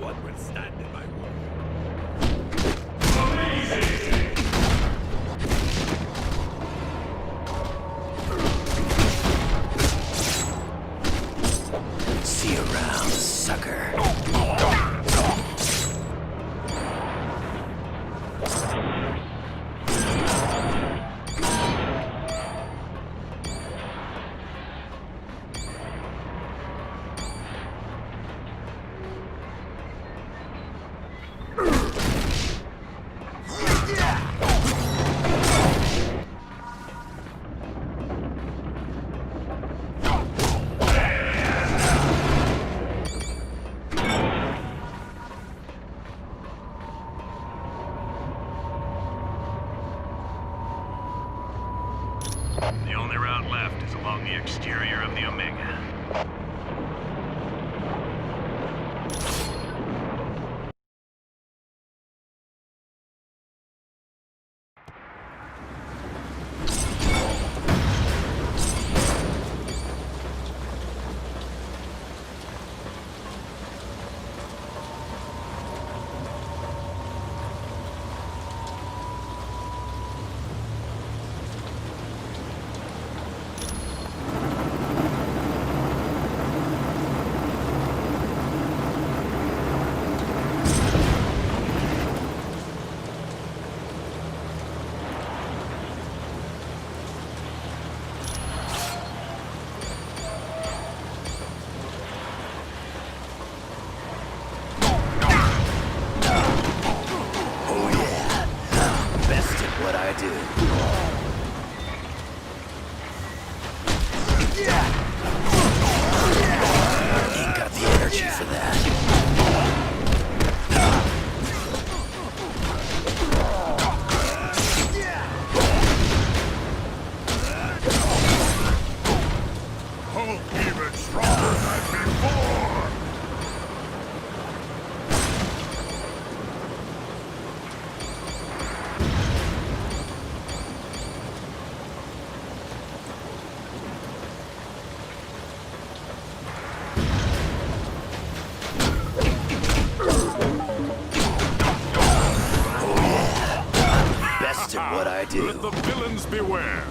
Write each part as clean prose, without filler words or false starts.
one will stand in my way. See you around, sucker. The only route left is along the exterior of the Omega. What I do. Ain't got the energy for that. Hulk even stronger than before! What I do. Let the villains beware!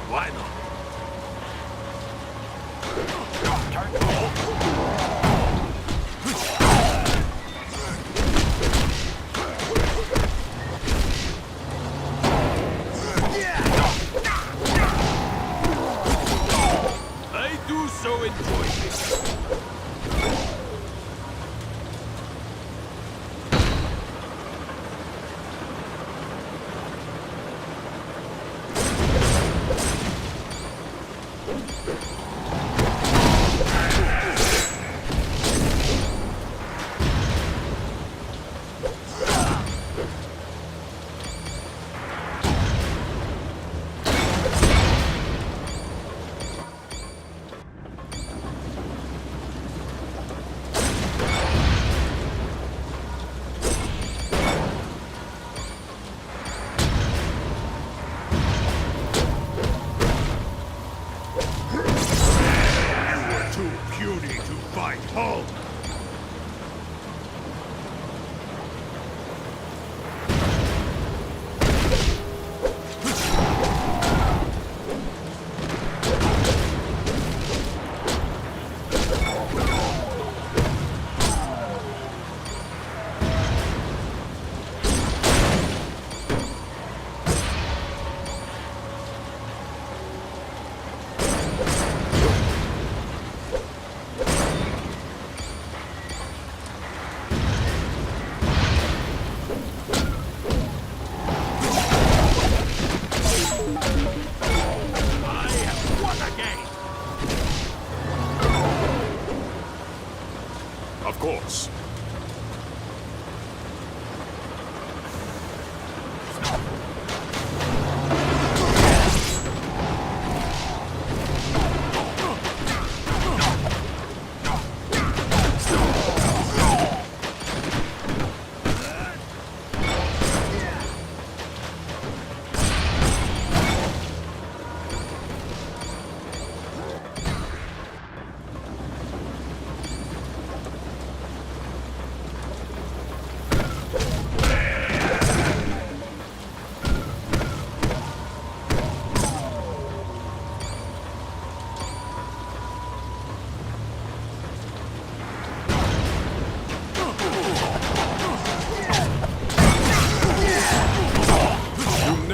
Why not? I do so enjoy this.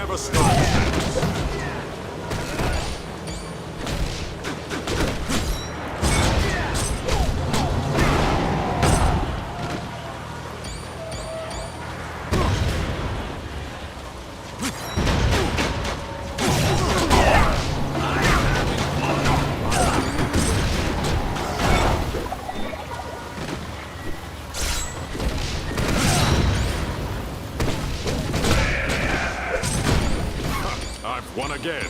have a strong stance. I've won again.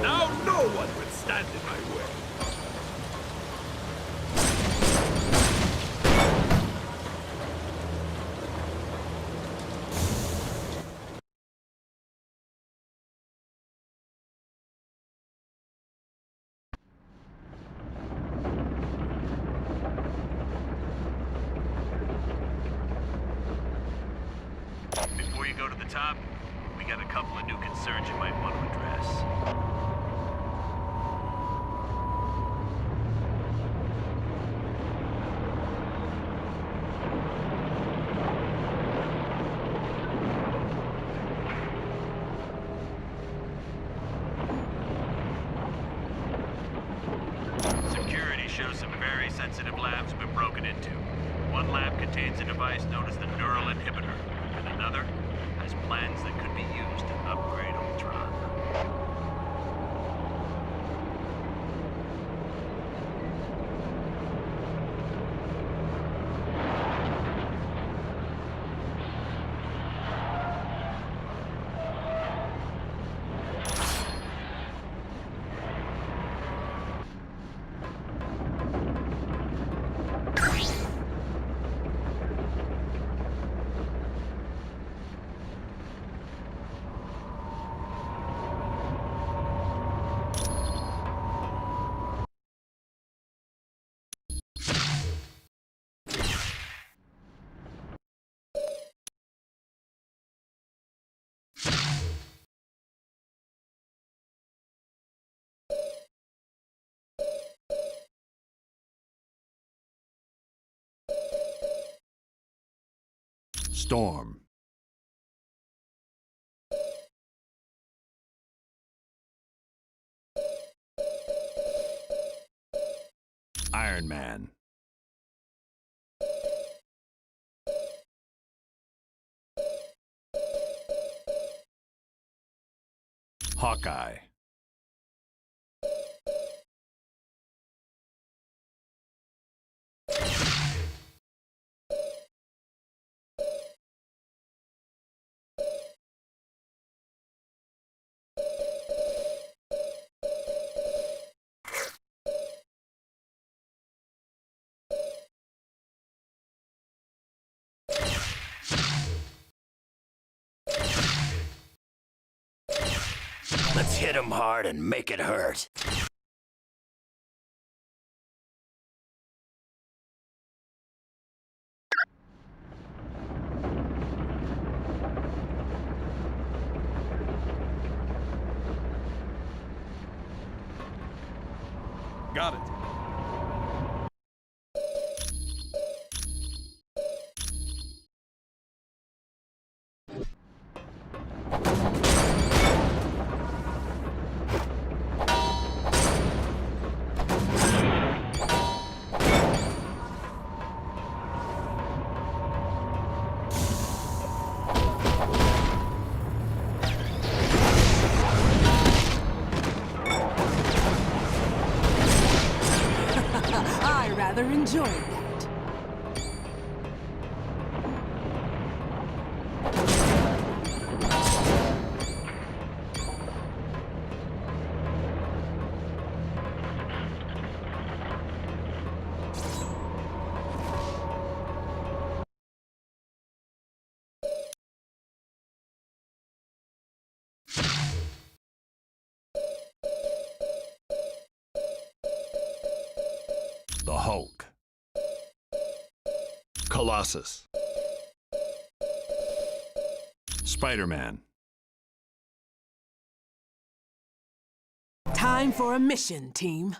Now no one will stand in my way. Before you go to the top, we got a couple of new concerns you might want to address. Security shows some very sensitive labs have been broken into. One lab contains a device known as the neural inhibitor, and another has plans that could be used to upgrade Ultron. Storm. Iron Man. Hawkeye. Let's hit him hard and make it hurt. Got it. I rather enjoyed that. The Hulk. Colossus. Spider-Man. Time for a mission, team.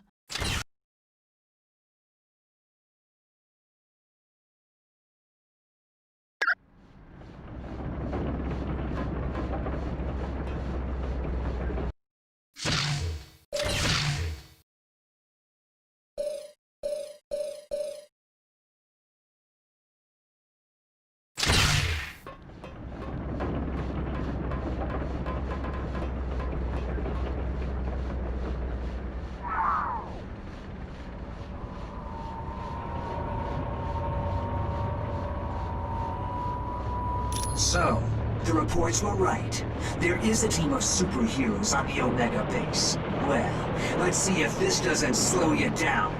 So, the reports were right. There is a team of superheroes on the Omega base. Well, let's see if this doesn't slow you down.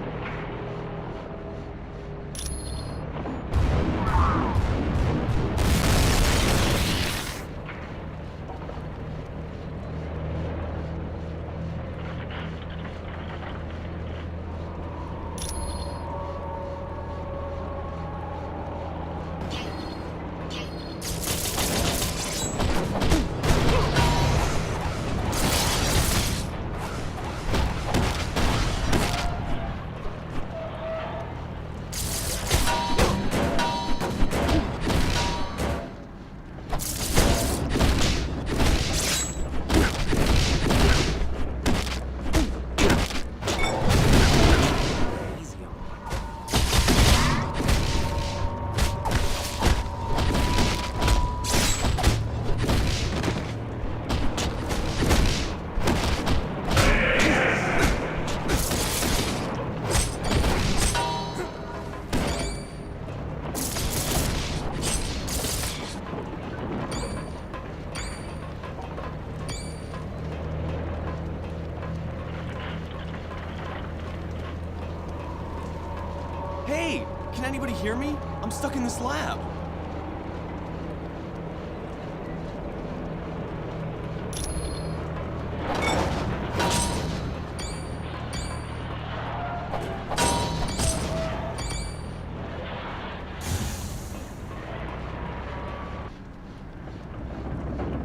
Hey! Can anybody hear me? I'm stuck in this lab.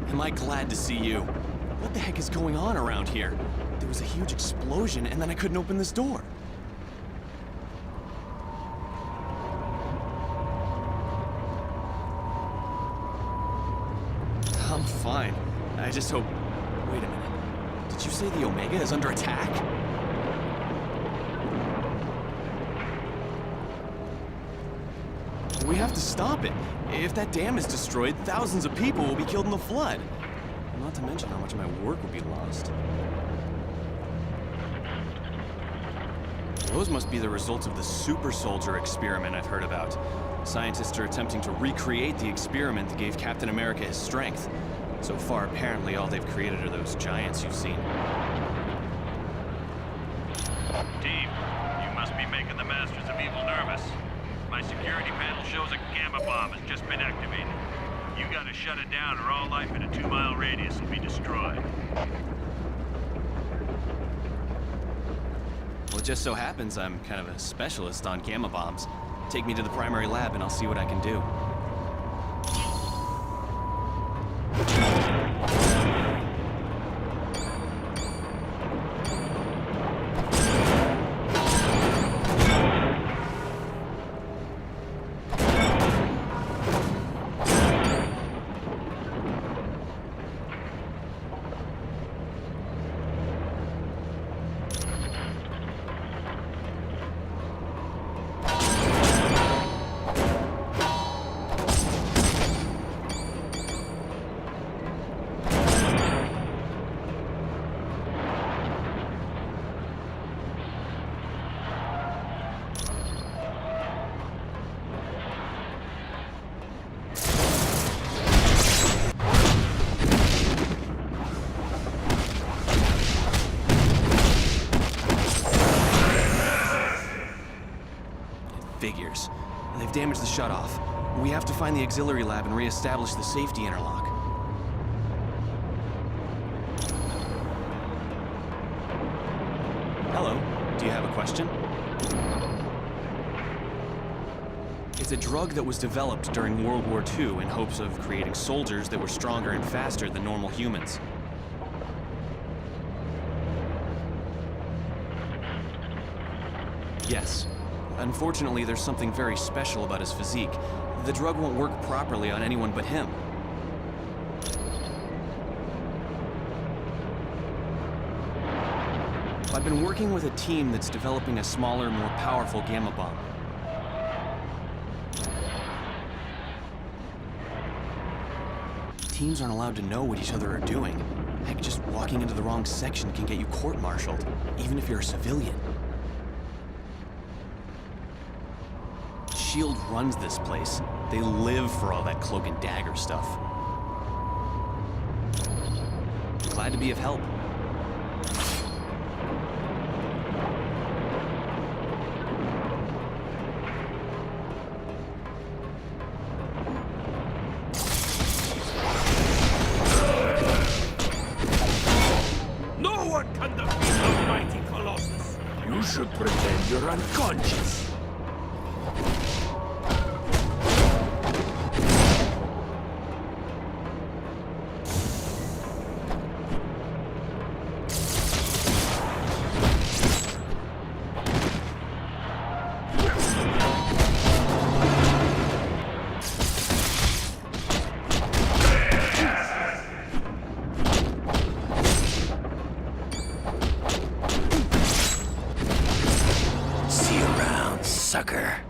Am I glad to see you? What the heck is going on around here? There was a huge explosion and then I couldn't open this door. I'm fine. I just hope... Wait a minute. Did you say the Omega is under attack? We have to stop it. If that dam is destroyed, thousands of people will be killed in the flood. Not to mention how much of my work would be lost. Those must be the results of the super soldier experiment I've heard about. Scientists are attempting to recreate the experiment that gave Captain America his strength. So far, apparently, all they've created are those giants you've seen. Team, you must be making the Masters of Evil nervous. My security panel shows a gamma bomb has just been activated. You gotta shut it down or all life in a 2-mile radius will be destroyed. Well, it just so happens I'm kind of a specialist on gamma bombs. Take me to the primary lab and I'll see what I can do. Figures. They've damaged the shutoff. We have to find the auxiliary lab and re-establish the safety interlock. Hello. Do you have a question? It's a drug that was developed during World War II in hopes of creating soldiers that were stronger and faster than normal humans. Yes. Unfortunately, there's something very special about his physique. The drug won't work properly on anyone but him. I've been working with a team that's developing a smaller, more powerful gamma bomb. Teams aren't allowed to know what each other are doing. Heck, just walking into the wrong section can get you court-martialed, even if you're a civilian. SHIELD runs this place. They live for all that cloak and dagger stuff. Glad to be of help. No one can defeat the mighty Colossus. You should pretend you're unconscious. Sucker.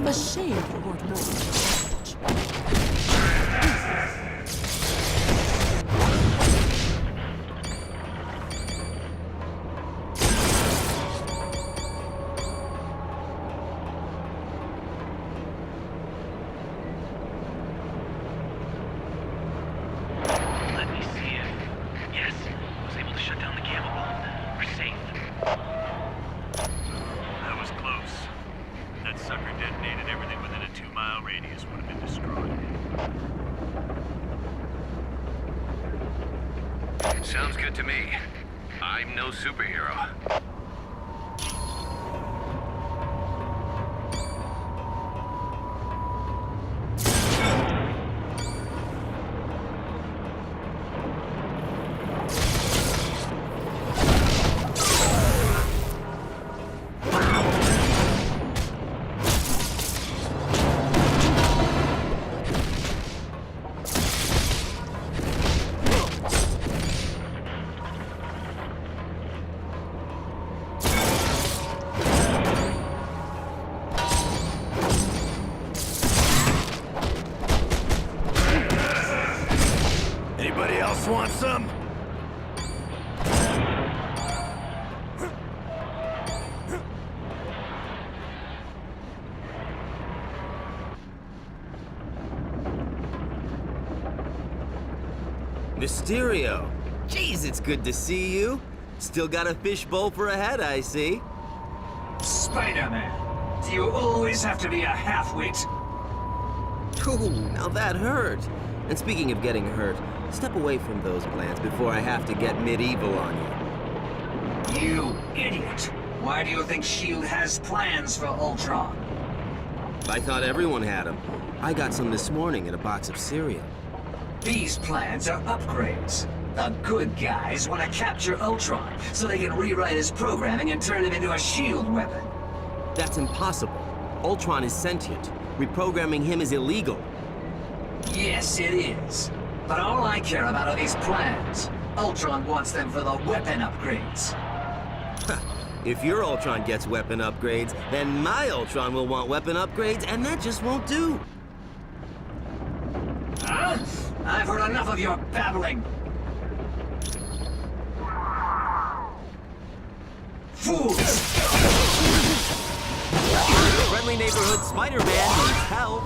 A shame for what more. Let me see it. Yes, I was able to shut down the gamma bomb. We're safe. That was close. That sucker detonated everything within a 2-mile radius would have been destroyed. Sounds good to me. I'm no superhero. Anybody else want some? Mysterio! Jeez, it's good to see you. Still got a fishbowl for a head, I see. Spider-Man, do you always have to be a half-wit? Ooh, now that hurt. And speaking of getting hurt, step away from those plans before I have to get medieval on you. You idiot! Why do you think SHIELD has plans for Ultron? I thought everyone had them. I got some this morning in a box of cereal. These plans are upgrades. The good guys want to capture Ultron so they can rewrite his programming and turn him into a SHIELD weapon. That's impossible. Ultron is sentient. Reprogramming him is illegal. Yes, it is. But all I care about are these plans. Ultron wants them for the weapon upgrades. If your Ultron gets weapon upgrades, then my Ultron will want weapon upgrades, and that just won't do. Huh? I've heard enough of your babbling. Fools! Every neighborhood Spider-Man needs help.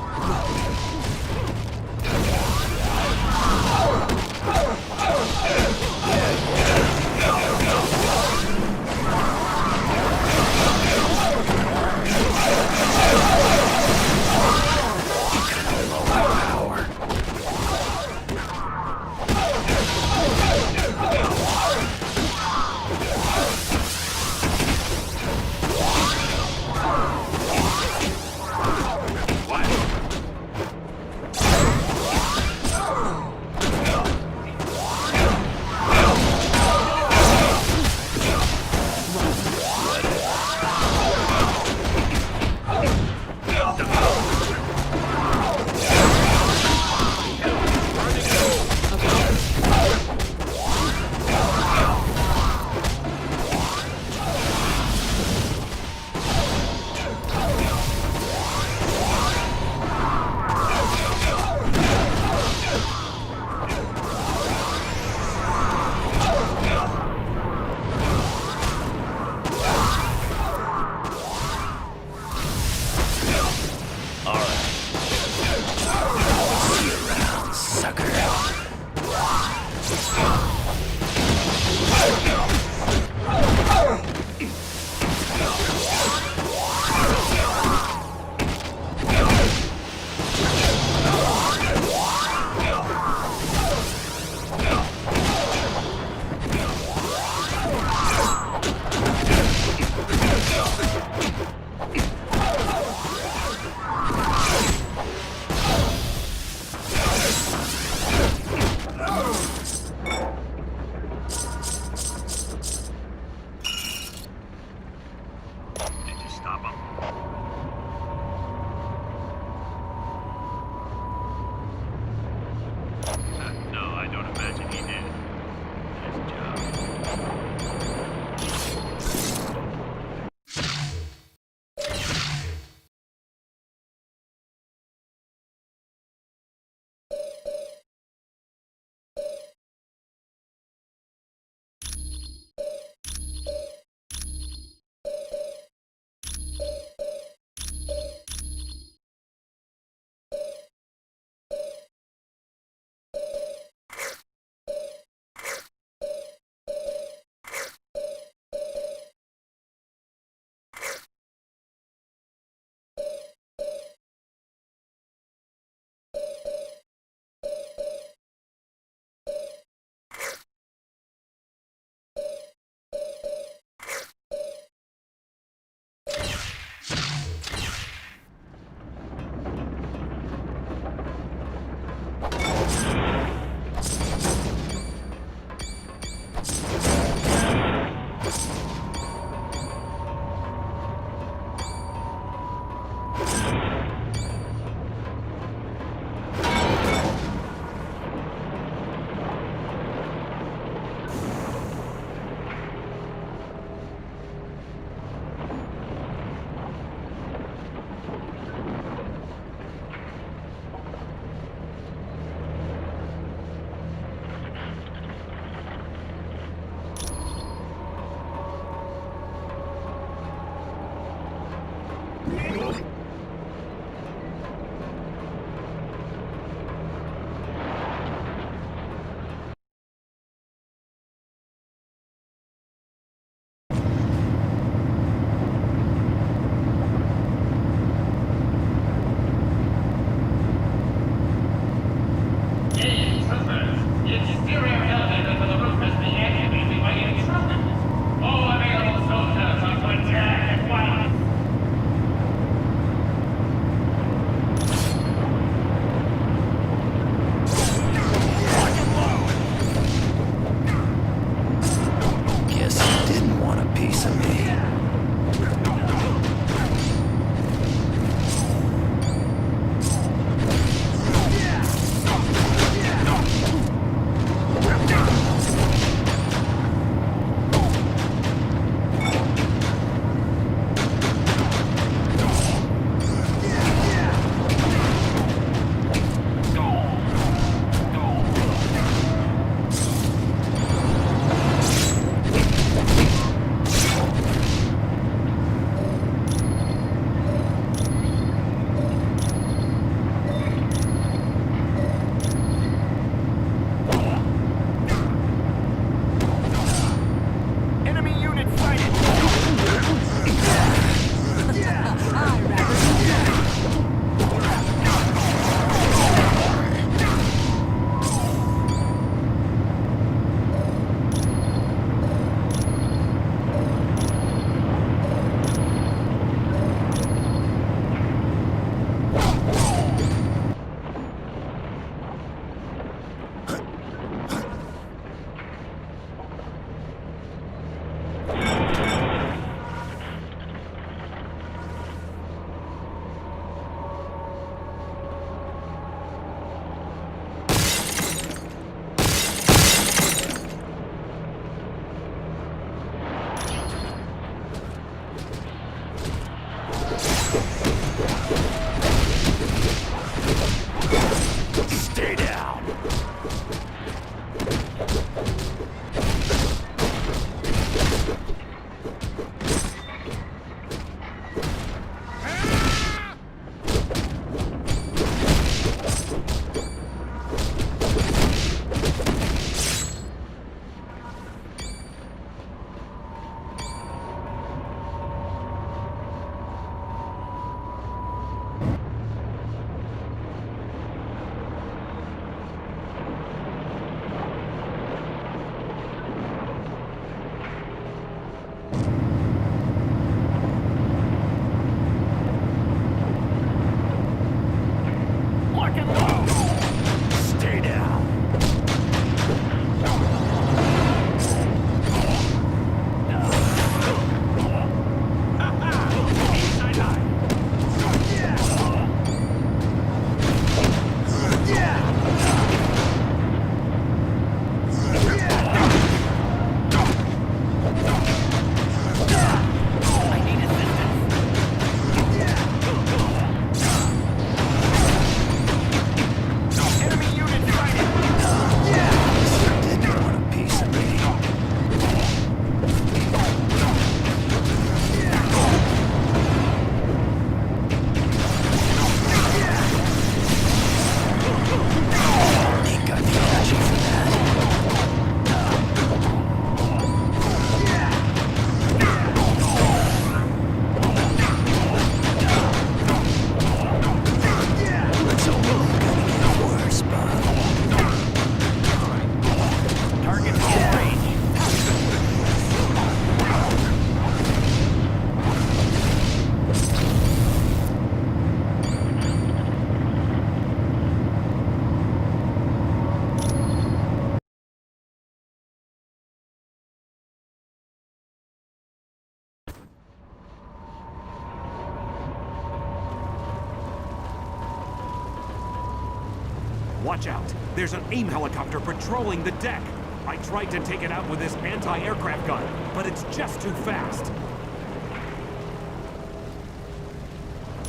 Watch out. There's an AIM helicopter patrolling the deck. I tried to take it out with this anti-aircraft gun, but it's just too fast.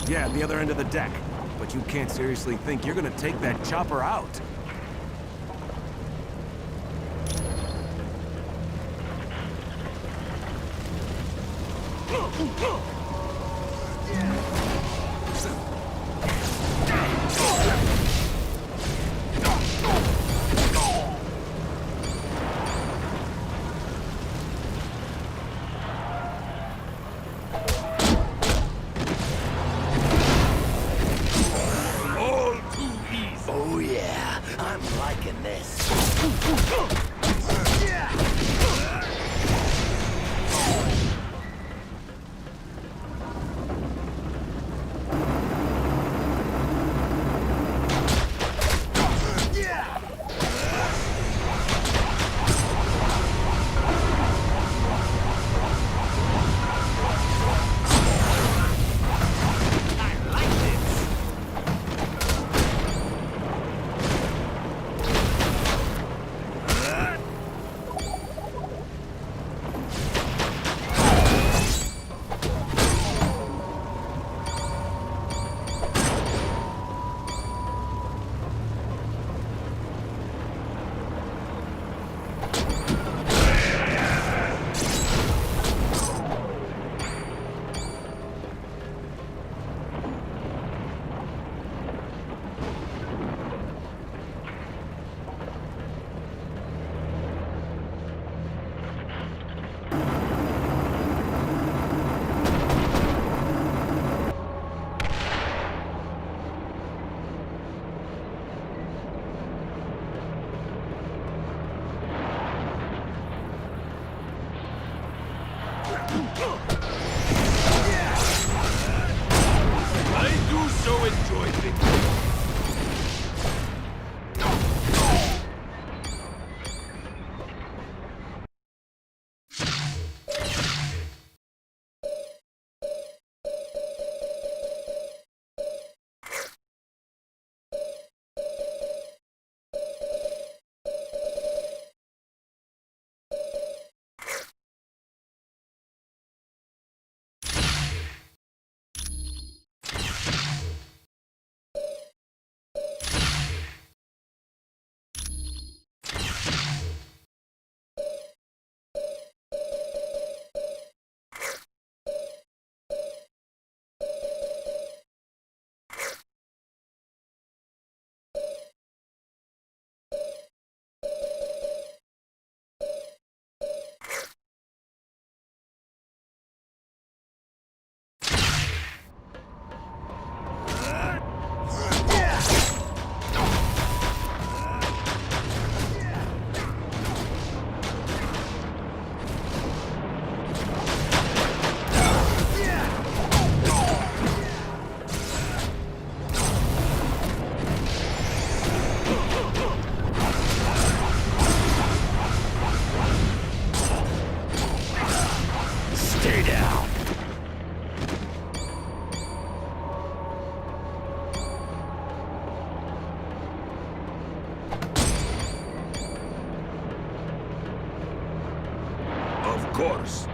Yeah, the other end of the deck. But you can't seriously think you're gonna take that chopper out. Oh yeah, I'm liking this. I do so enjoy things. Stay down. Of course.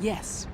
Yes.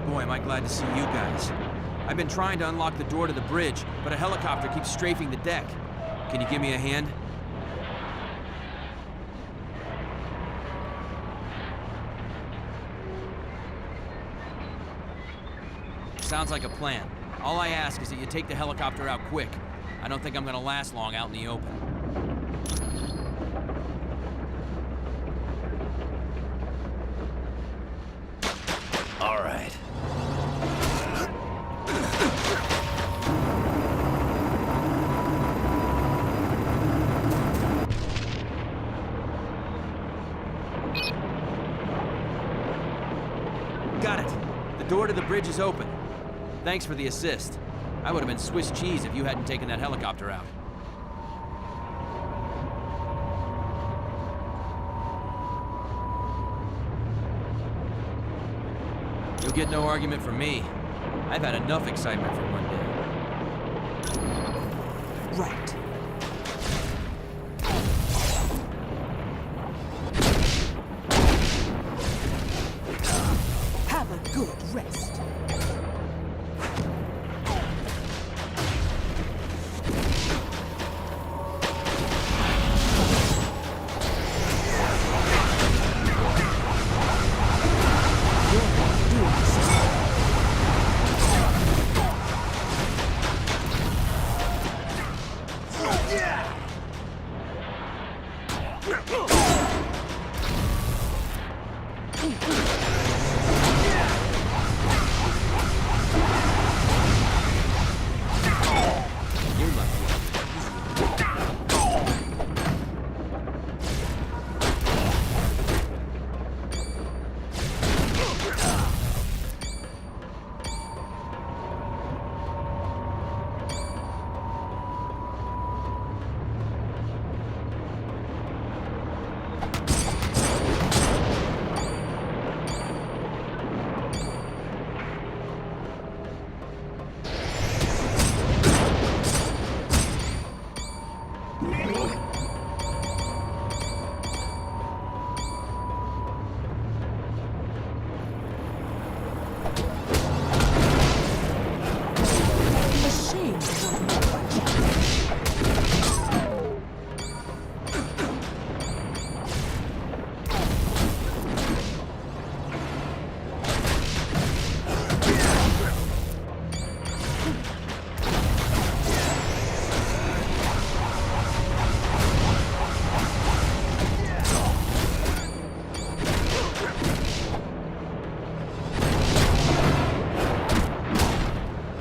Boy, am I glad to see you guys. I've been trying to unlock the door to the bridge, but a helicopter keeps strafing the deck. Can you give me a hand? Sounds like a plan. All I ask is that you take the helicopter out quick. I don't think I'm gonna last long out in the open. All right. Got it. The door to the bridge is open. Thanks for the assist. I would have been Swiss cheese if you hadn't taken that helicopter out. You'll get no argument from me. I've had enough excitement for one day. Right. Have a good rest.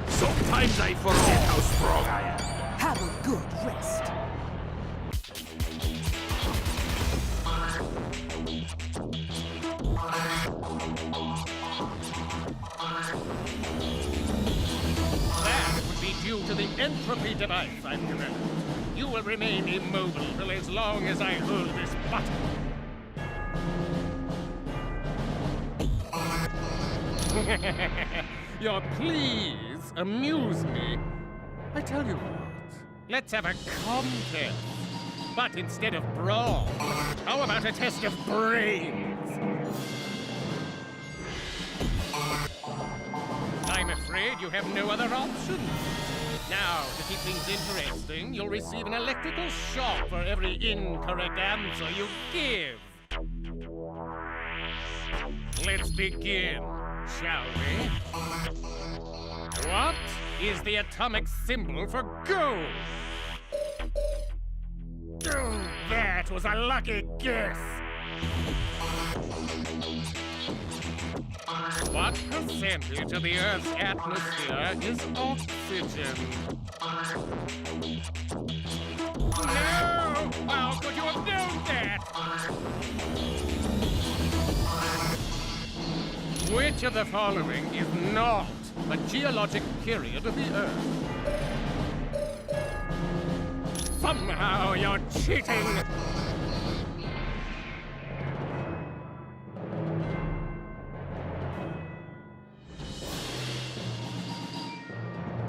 Sometimes I forget how strong I am. Have a good rest. That would be due to the entropy device I've developed. You will remain immobile for as long as I hold this button. Your pleas amuse me. I tell you what, let's have a contest. But instead of brawl, how about a test of brains? I'm afraid you have no other option. Now, to keep things interesting, you'll receive an electrical shock for every incorrect answer you give. Let's begin, shall we? What is the atomic symbol for gold? Oh, that was a lucky guess! What percentage of the Earth's atmosphere is oxygen? No! How could you have known that? Which of the following is not a geologic period of the Earth? Somehow you're cheating!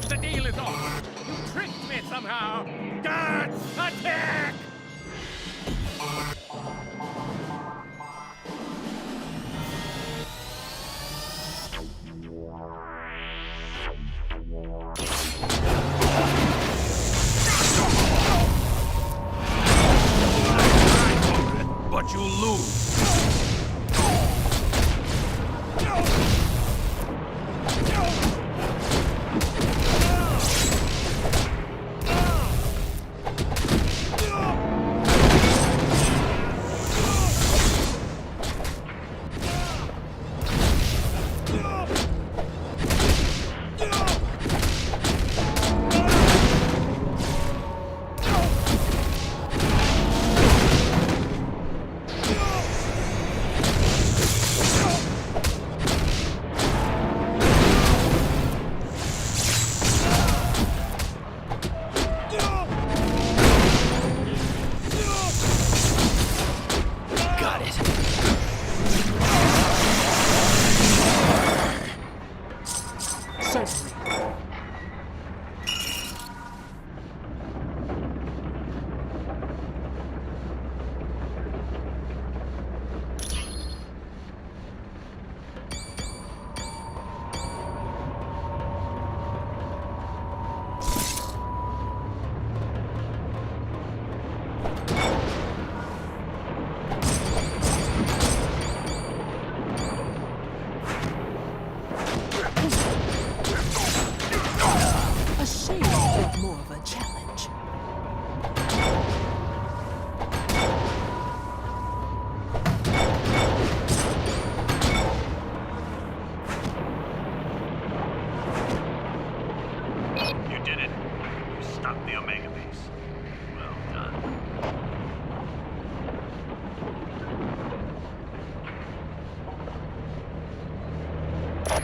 The deal is off! You tricked me somehow! Guards, attack! But you lose.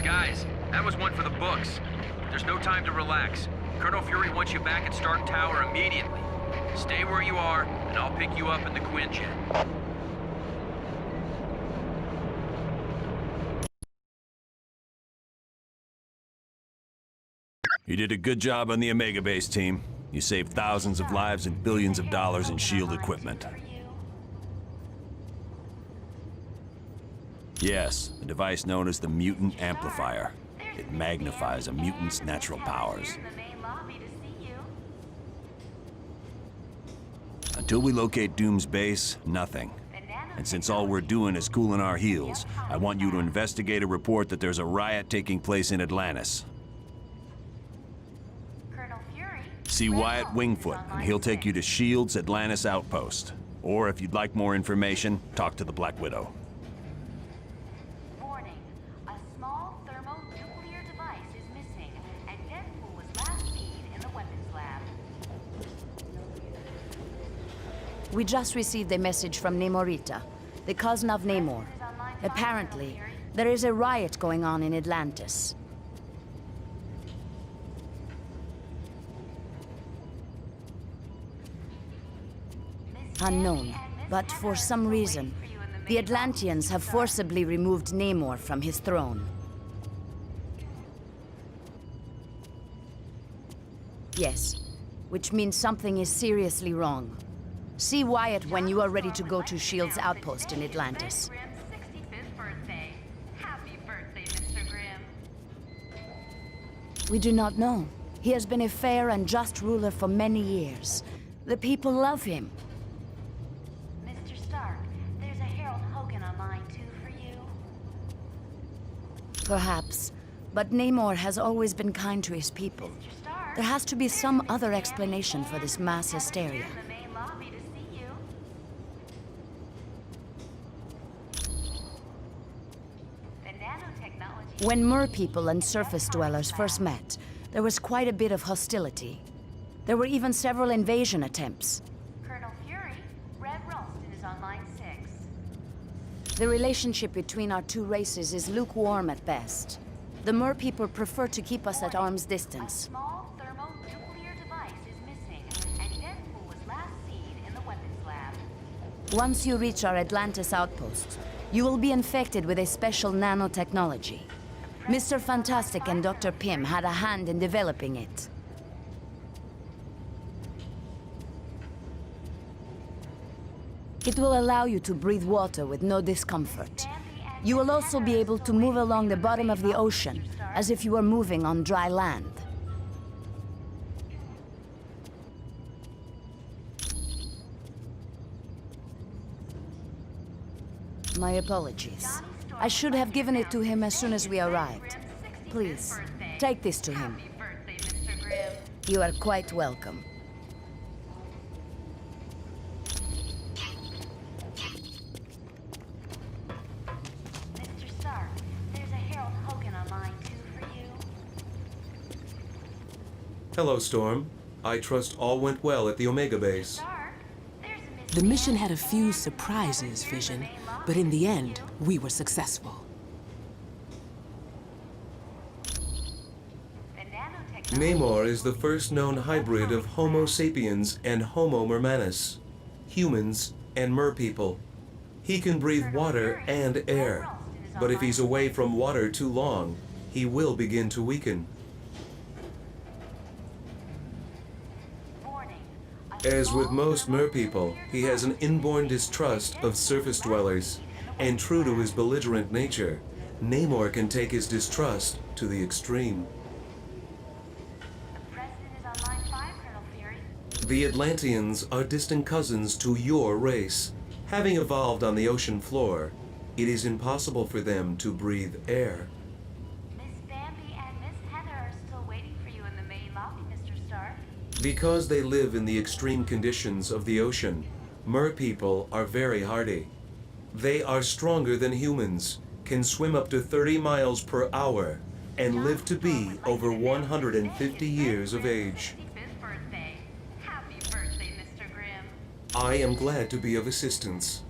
Guys, that was one for the books. There's no time to relax. Colonel Fury wants you back at Stark Tower immediately. Stay where you are, and I'll pick you up in the Quinjet. You did a good job on the Omega Base team. You saved thousands of lives and billions of dollars in SHIELD equipment. Yes, a device known as the Mutant Amplifier. It magnifies a mutant's natural powers. Until we locate Doom's base, nothing. And since all we're doing is cooling our heels, I want you to investigate a report that there's a riot taking place in Atlantis. See Wyatt Wingfoot, and he'll take you to SHIELD's Atlantis outpost. Or if you'd like more information, talk to the Black Widow. Warning. A small thermonuclear device is missing, and Deadpool was last seen in the weapons lab. We just received a message from Namorita, the cousin of Namor. Apparently, there is a riot going on in Atlantis. Unknown, but for some reason, the Atlanteans have forcibly removed Namor from his throne. Yes, which means something is seriously wrong. See Wyatt when you are ready to go to S.H.I.E.L.D.'s outpost in Atlantis. Grimm's 65th birthday. Happy birthday, Mr. Grimm. We do not know. He has been a fair and just ruler for many years. The people love him. Mr. Stark, there's a Harold Hogan on line 2 for you. Perhaps, but Namor has always been kind to his people. There has to be some other explanation for this mass hysteria. In the main lobby to see you. The nanotechnology... When Mer people and surface dwellers first met, there was quite a bit of hostility. There were even several invasion attempts. Colonel Fury, Red Ralston is on line 6. The relationship between our two races is lukewarm at best. The Mer people prefer to keep us at arm's distance. A small thermonuclear device is missing, and Deadpool was last seen in the weapons lab. Once you reach our Atlantis outpost, you will be infected with a special nanotechnology. Mr. Fantastic and Dr. Pym had a hand in developing it. It will allow you to breathe water with no discomfort. You will also be able to move along the bottom of the ocean, as if you were moving on dry land. My apologies. I should have given it to him as soon as we arrived. Please, take this to him. Happy birthday, Mr. Grimm. You are quite welcome. Mr. Stark, there's a Harold Hogan on line 2 for you. Hello, Storm. I trust all went well at the Omega base. Stark, there's a Miss The mission had a few surprises, Vision, but in the end, we were successful. Namor is the first known hybrid of Homo sapiens and Homo mermanus, humans and mer people. He can breathe water and air, but if he's away from water too long, he will begin to weaken. As with most mer people, he has an inborn distrust of surface dwellers, and true to his belligerent nature, Namor can take his distrust to the extreme. The Atlanteans are distant cousins to your race. Having evolved on the ocean floor, it is impossible for them to breathe air. Miss Bambi and Miss Heather are still waiting for you in the main lobby, Mr. Stark. Because they live in the extreme conditions of the ocean, mer people are very hardy. They are stronger than humans, can swim up to 30 miles per hour, and live to be over 150 years of age. 65th birthday. Happy birthday, Mr. Grimm. I am glad to be of assistance.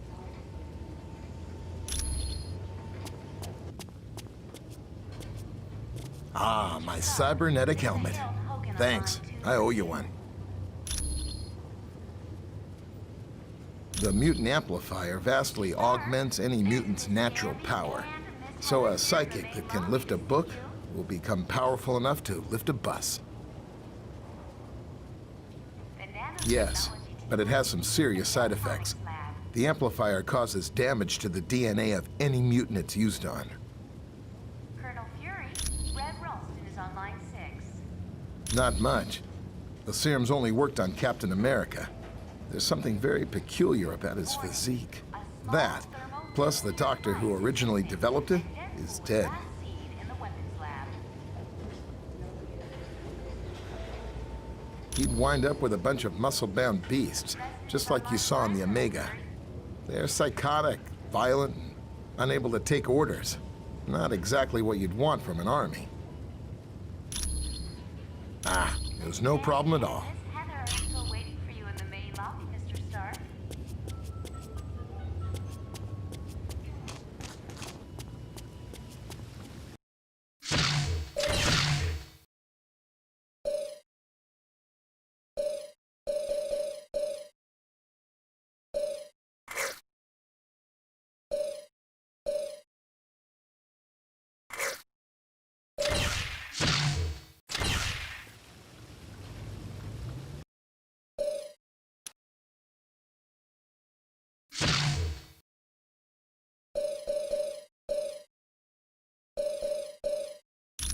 Ah, my cybernetic helmet. Thanks. I owe you one. The mutant amplifier vastly augments any mutant's natural power. So a psychic that can lift a book will become powerful enough to lift a bus. Yes, but it has some serious side effects. The amplifier causes damage to the DNA of any mutant it's used on. Colonel Fury, Red Ralston is on line 6. Not much. The serum's only worked on Captain America. There's something very peculiar about his physique. That, plus the doctor who originally developed it, is dead. Last seen in the weapons lab. He'd wind up with a bunch of muscle-bound beasts, just like you saw in the Omega. They're psychotic, violent, and unable to take orders. Not exactly what you'd want from an army. Ah, it was no problem at all. Miss Heather are still waiting for you in the main lobby, Mr. Stark.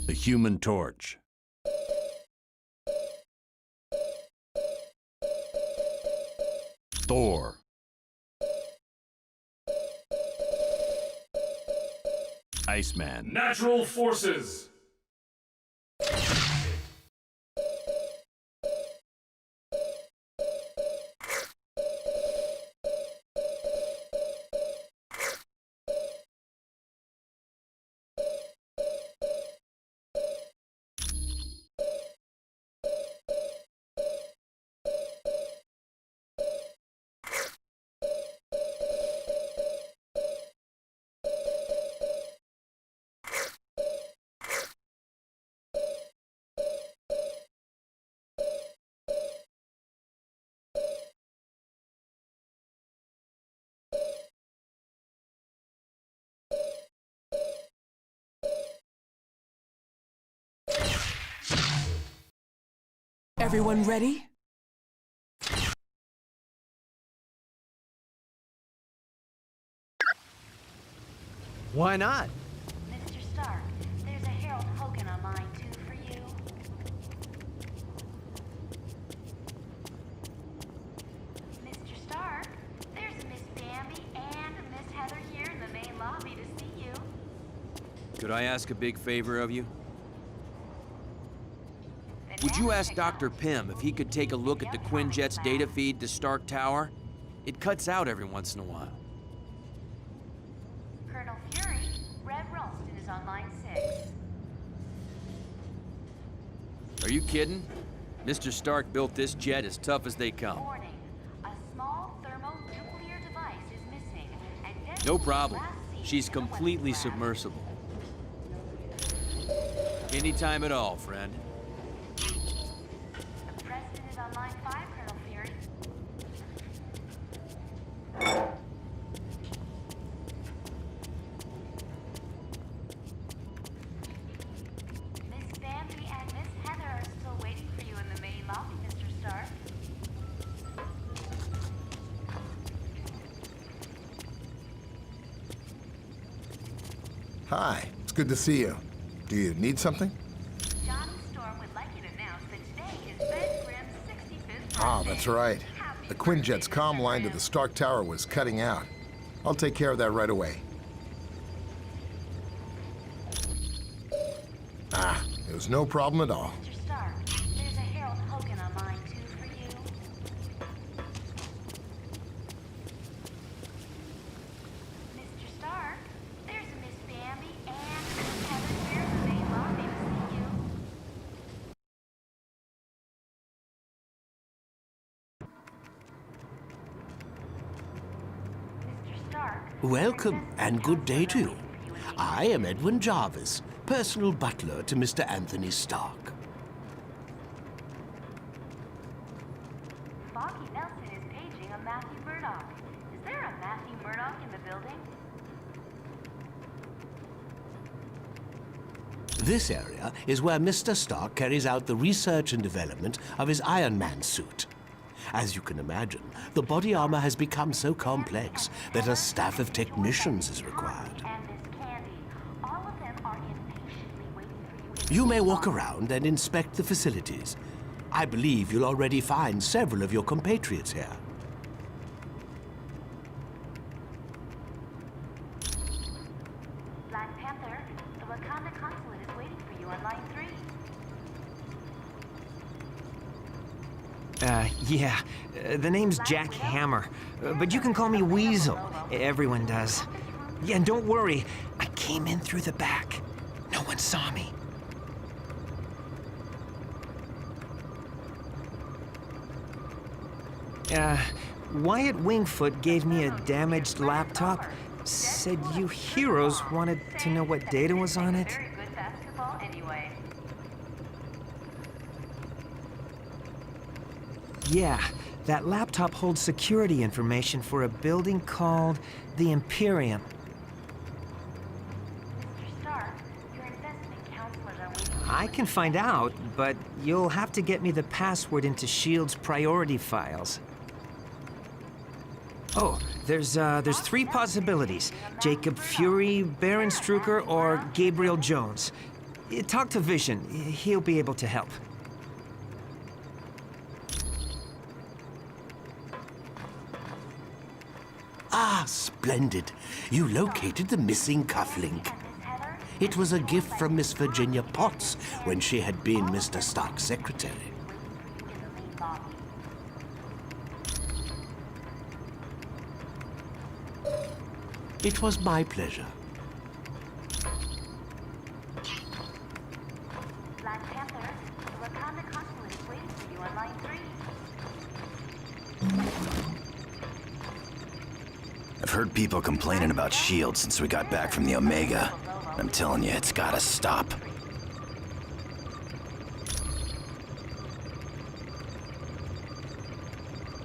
The Human Torch. Thor. Iceman. Natural forces! Everyone ready? Why not? Mr. Stark, there's a Harold Hogan on line 2 for you. Mr. Stark, there's Miss Bambi and Miss Heather here in the main lobby to see you. Could I ask a big favor of you? Would you ask Dr. Pym if he could take a look at the Quinjet's data feed to Stark Tower? It cuts out every once in a while. Colonel Fury, Red Ralston is on line 6. Are you kidding? Mr. Stark built this jet as tough as they come. Warning, a small thermonuclear device is missing and No problem. She's completely submersible. Anytime at all, friend. The President is on line 5, Colonel Fury. Miss Bambi and Miss Heather are still waiting for you in the main lobby, Mr. Stark. Hi, it's good to see you. Do you need something? John Storm would like you to announce that today is Ben Grimm's 65th birthday. Ah, that's right. The Quinjet's comm line to the Stark Tower was cutting out. I'll take care of that right away. Ah, it was no problem at all. Mr. Stark, there's a Harold Hogan on line 2 for you. Mr. Stark, there's Miss Bambi and Miss Heather here in the main lobby to see you. Mr. Stark. Welcome, and good day to you. I am Edwin Jarvis, personal butler to Mr. Anthony Stark. Foggy Nelson is paging a Matthew Murdoch. Is there a Matthew Murdoch in the building? This area is where Mr. Stark carries out the research and development of his Iron Man suit. As you can imagine, the body armor has become so complex that a staff of technicians is required. And Miss Candy. All of them are impatiently waiting for you. You may walk around and inspect the facilities. I believe you'll already find several of your compatriots here. Black Panther, the Wakanda consulate is waiting for you on line 3. Yeah. The name's Jack Hammer. But you can call me Weasel. Everyone does. Yeah, and don't worry. I came in through the back. No one saw me. Wyatt Wingfoot gave me a damaged laptop. Said you heroes wanted to know what data was on it. Very good basketball anyway. Yeah, that laptop holds security information for a building called the Imperium. Mr. Stark, your investment counselors are waiting. I can find out, but you'll have to get me the password into S.H.I.E.L.D.'s priority files. Oh, there's 3 possibilities. Jacob Fury, Baron Strucker, or Gabriel Jones. Talk to Vision. He'll be able to help. Ah, splendid. You located the missing cufflink. It was a gift from Miss Virginia Potts when she had been Mr. Stark's secretary. It was my pleasure. Black Panther, the Wakanda consulate is waiting for you on line 3. I've heard people complaining about S.H.I.E.L.D. since we got back from the Omega. I'm telling you, it's gotta stop.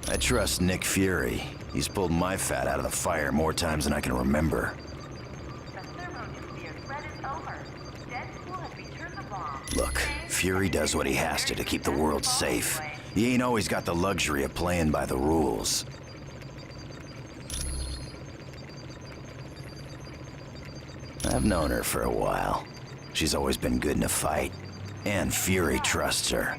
I trust Nick Fury. He's pulled my fat out of the fire more times than I can remember. The thermonuclear threat is over. Deadpool has returned the bomb. Look, Fury does what he has to keep the world safe. He ain't always got the luxury of playing by the rules. I've known her for a while. She's always been good in a fight. And Fury trusts her.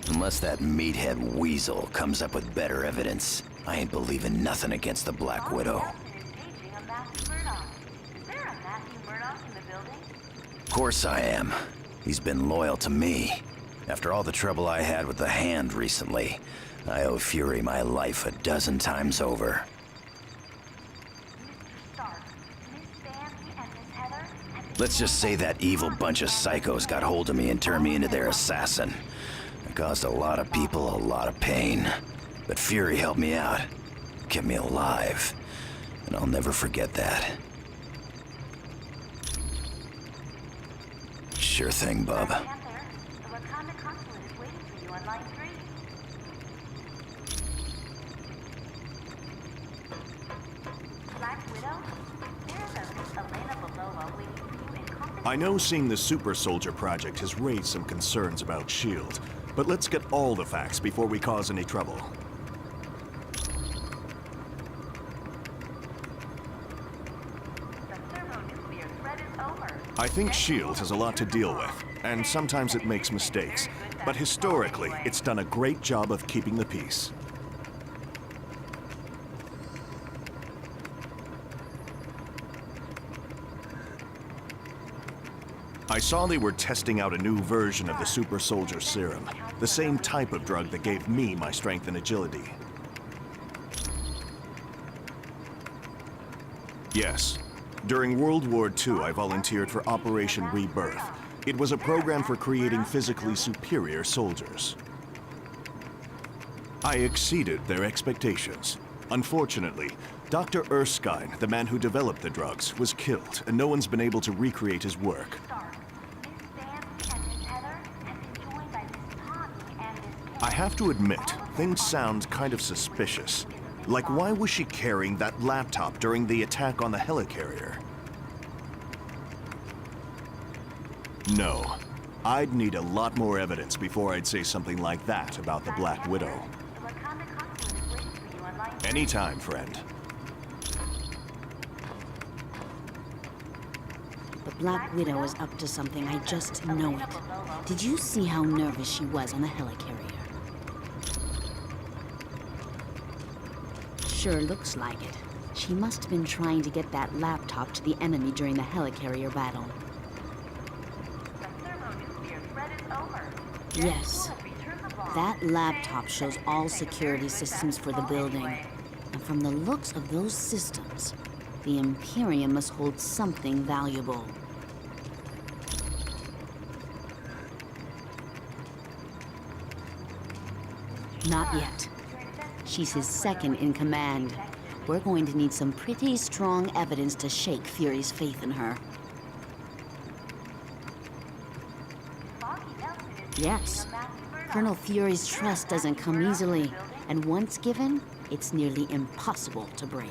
Unless that meathead Weasel comes up with better evidence, I ain't believing nothing against the Black Widow. Of course I am. He's been loyal to me. After all the trouble I had with the Hand recently, I owe Fury my life 12 times over. Let's just say that evil bunch of psychos got hold of me and turned me into their assassin. It caused a lot of people a lot of pain. But Fury helped me out, kept me alive. And I'll never forget that. Sure thing, bub. The Wakanda consulate is waiting for you on line 3. Black Widow? There's a Elena Belova waiting for you in company. I know seeing the Super Soldier Project has raised some concerns about S.H.I.E.L.D., but let's get all the facts before we cause any trouble. The thermonuclear threat is over. I think S.H.I.E.L.D. has a lot to deal with, and sometimes it makes mistakes. But historically, it's done a great job of keeping the peace. I saw they were testing out a new version of the Super Soldier Serum, the same type of drug that gave me my strength and agility. Yes. During World War II, I volunteered for Operation Rebirth. It was a program for creating physically superior soldiers. I exceeded their expectations. Unfortunately, Dr. Erskine, the man who developed the drugs, was killed, and no one's been able to recreate his work. I have to admit, things sound kind of suspicious. Like, why was she carrying that laptop during the attack on the helicarrier? No. I'd need a lot more evidence before I'd say something like that about the Black Widow. Anytime, friend. The Black Widow is up to something, I just know it. Did you see how nervous she was on the helicarrier? Sure looks like it. She must have been trying to get that laptop to the enemy during the helicarrier battle. Yes. That laptop shows all security systems for the building. And from the looks of those systems, the Imperium must hold something valuable. Not yet. She's his second in command. We're going to need some pretty strong evidence to shake Fury's faith in her. Yes. Colonel Fury's trust doesn't come easily, and once given, it's nearly impossible to break.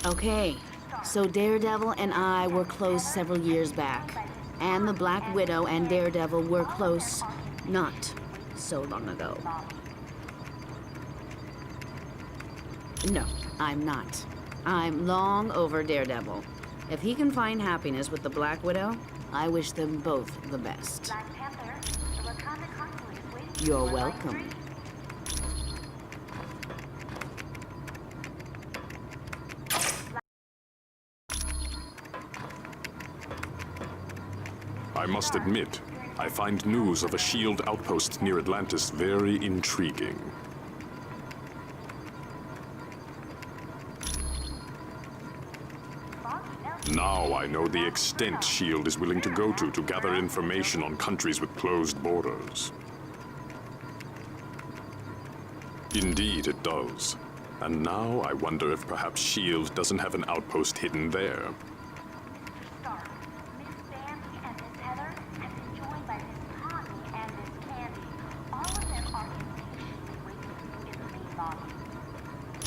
Okay, So Daredevil and I were close several years back. And the Black Widow and Daredevil were close not so long ago. No, I'm not. I'm long over Daredevil. If he can find happiness with the Black Widow, I wish them both the best. You're welcome. I must admit, I find news of a SHIELD outpost near Atlantis very intriguing. Now I know the extent SHIELD is willing to go to gather information on countries with closed borders. Indeed it does. And now I wonder if perhaps SHIELD doesn't have an outpost hidden there.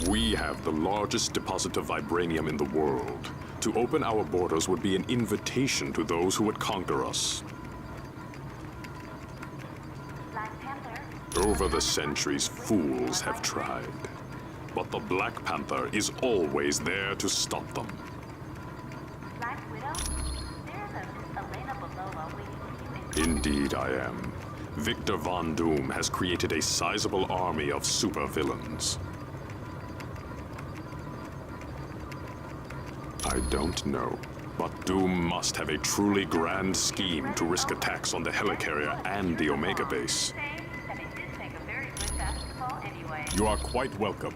We have the largest deposit of vibranium in the world. To open our borders would be an invitation to those who would conquer us. Over the centuries, fools have tried. But the Black Panther is always there to stop them. Indeed I am. Victor Von Doom has created a sizable army of supervillains. I don't know, but Doom must have a truly grand scheme to risk attacks on the helicarrier and the Omega base. You are quite welcome.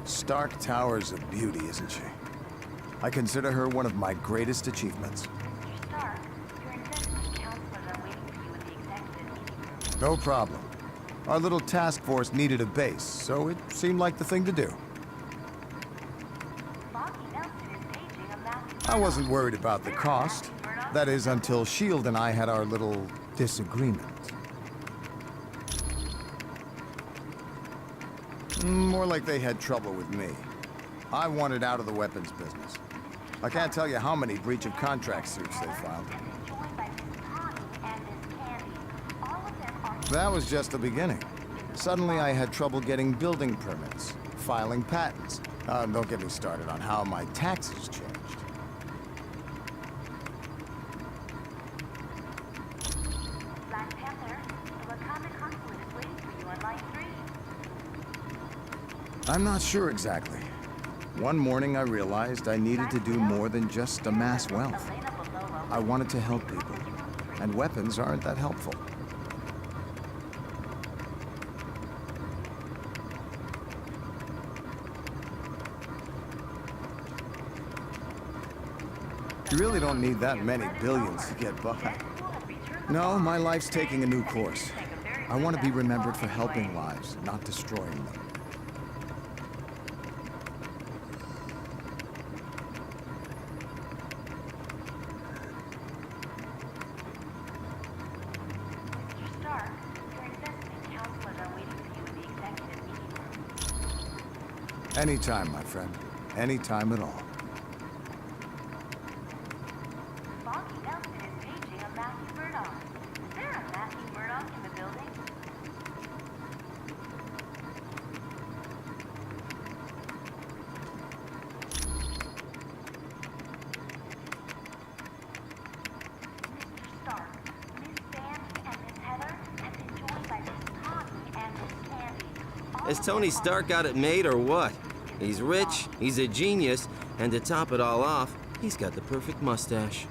Stark Tower's a beauty, isn't she? I consider her one of my greatest achievements. No problem. Our little task force needed a base, so it seemed like the thing to do. I wasn't worried about the cost. That is, until S.H.I.E.L.D. and I had our little disagreement. More like they had trouble with me. I wanted out of the weapons business. I can't tell you how many breach of contract suits they filed. That was just the beginning. Suddenly I had trouble getting building permits, filing patents. Don't get me started on how my taxes changed. I'm not sure exactly. One morning I realized I needed to do more than just amass wealth. I wanted to help people, and weapons aren't that helpful. You really don't need that many billions to get by. No, my life's taking a new course. I want to be remembered for helping lives, not destroying them. Anytime, my friend. Anytime at all. Has Tony Stark got it made or what? He's rich, he's a genius, and to top it all off, he's got the perfect mustache.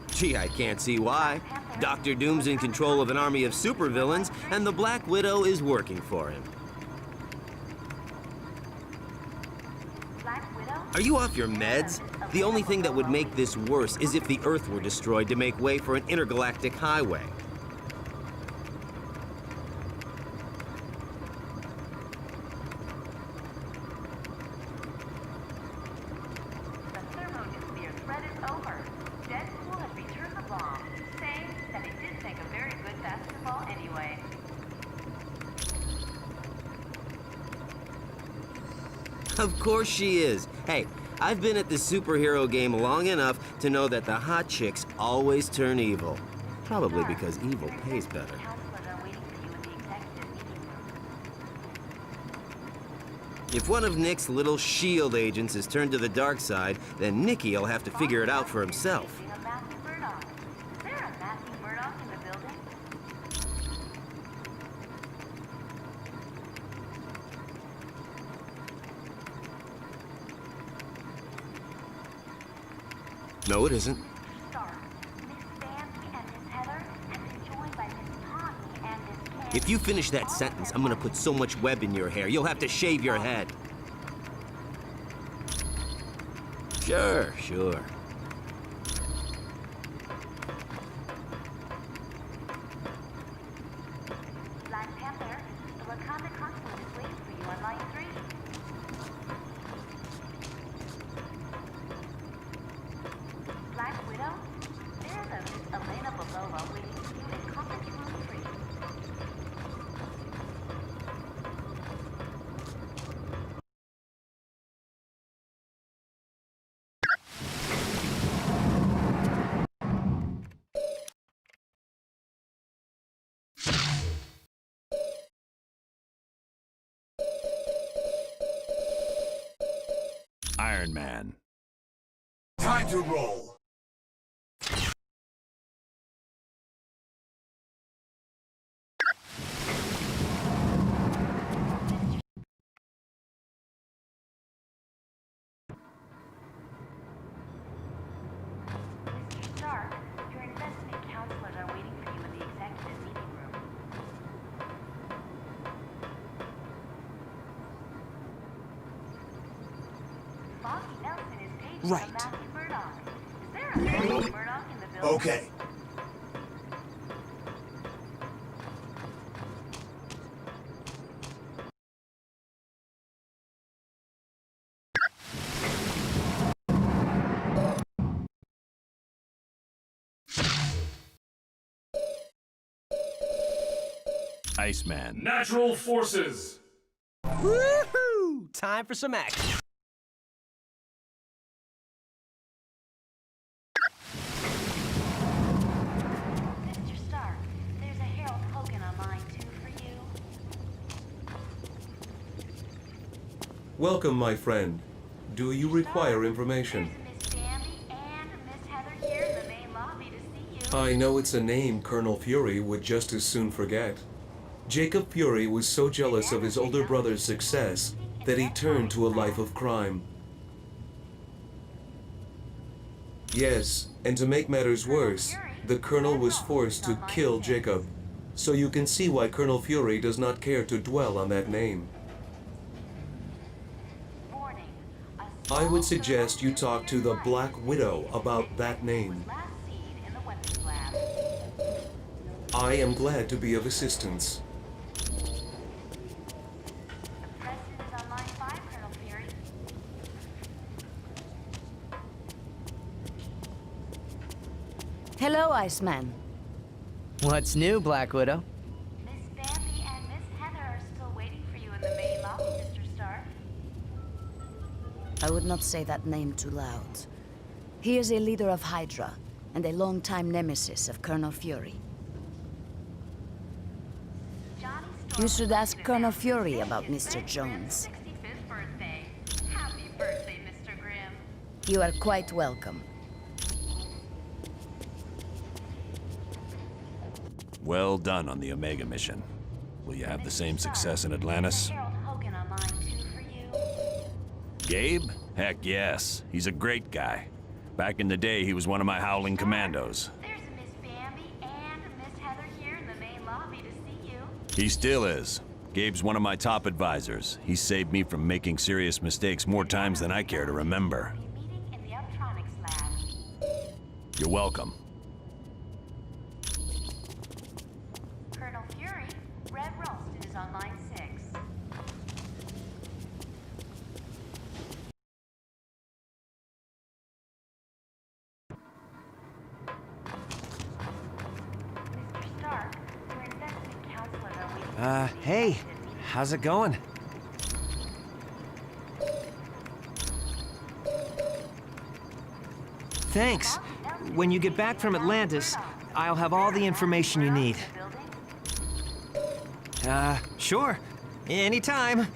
Gee, I can't see why. Dr. Doom's in control of an army of supervillains, and the Black Widow is working for him. Are you off your meds? The only thing that would make this worse is if the Earth were destroyed to make way for an intergalactic highway. The thermonuclear threat is over. Deadpool has returned the bomb, saying that it didn't basketball anyway. Of course she is. Hey, I've been at the superhero game long enough to know that the hot chicks always turn evil. Probably because evil pays better. If one of Nick's little S.H.I.E.L.D. agents is turned to the dark side, then Nicky'll have to figure it out for himself. No, it isn't. If you finish that sentence, I'm gonna put so much web in your hair, you'll have to shave your head. Sure, sure. Black Panther, the Wakanda consulate is waiting for you on line 3. Black Widow, there's a Miss Elena Belova waiting for you in conference room 3. Iron Man. Time to roll. Mr. Stark, your investment counselors are waiting for you in the executive meeting room. Foggy Nelson is paging Right. Matthew Murdock. Is there a Matthew Murdock in the building? Okay. Iceman. Natural forces! Woohoo! Time for some action. Mr. Stark, there's a Harold Hogan on line 2 for you. Welcome, my friend. Do you require information? Miss Danby and Miss Heather here in the main lobby to see you. I know it's a name Colonel Fury would just as soon forget. Jacob Fury was so jealous of his older brother's success that he turned to a life of crime. Yes, and to make matters worse, the Colonel was forced to kill Jacob. So you can see why Colonel Fury does not care to dwell on that name. I would suggest you talk to the Black Widow about that name. I am glad to be of assistance. Hello, Iceman. What's new, Black Widow? Miss Bambi and Miss Heather are still waiting for you in the main lobby, Mr. Stark. I would not say that name too loud. He is a leader of Hydra, and a longtime nemesis of Colonel Fury. You should ask Colonel Fury about Mr. Jones. 65th birthday. Happy birthday, Mr. Grimm. You are quite welcome. Well done on the Omega mission. Will you have the same success in Atlantis? Harold Hogan on line 2 for you. Gabe? Heck yes. He's a great guy. Back in the day, he was one of my howling commandos. There's a Miss Bambi and Miss Heather here in the main lobby to see you. He still is. Gabe's one of my top advisors. He saved me from making serious mistakes more times than I care to remember. Meeting in the Uptronics lab. You're welcome. Colonel Fury, Red Ralston is on line 6. Mr. Stark, Hey, how's it going? Thanks. When you get back from Atlantis, I'll have all the information you need. Sure. Anytime.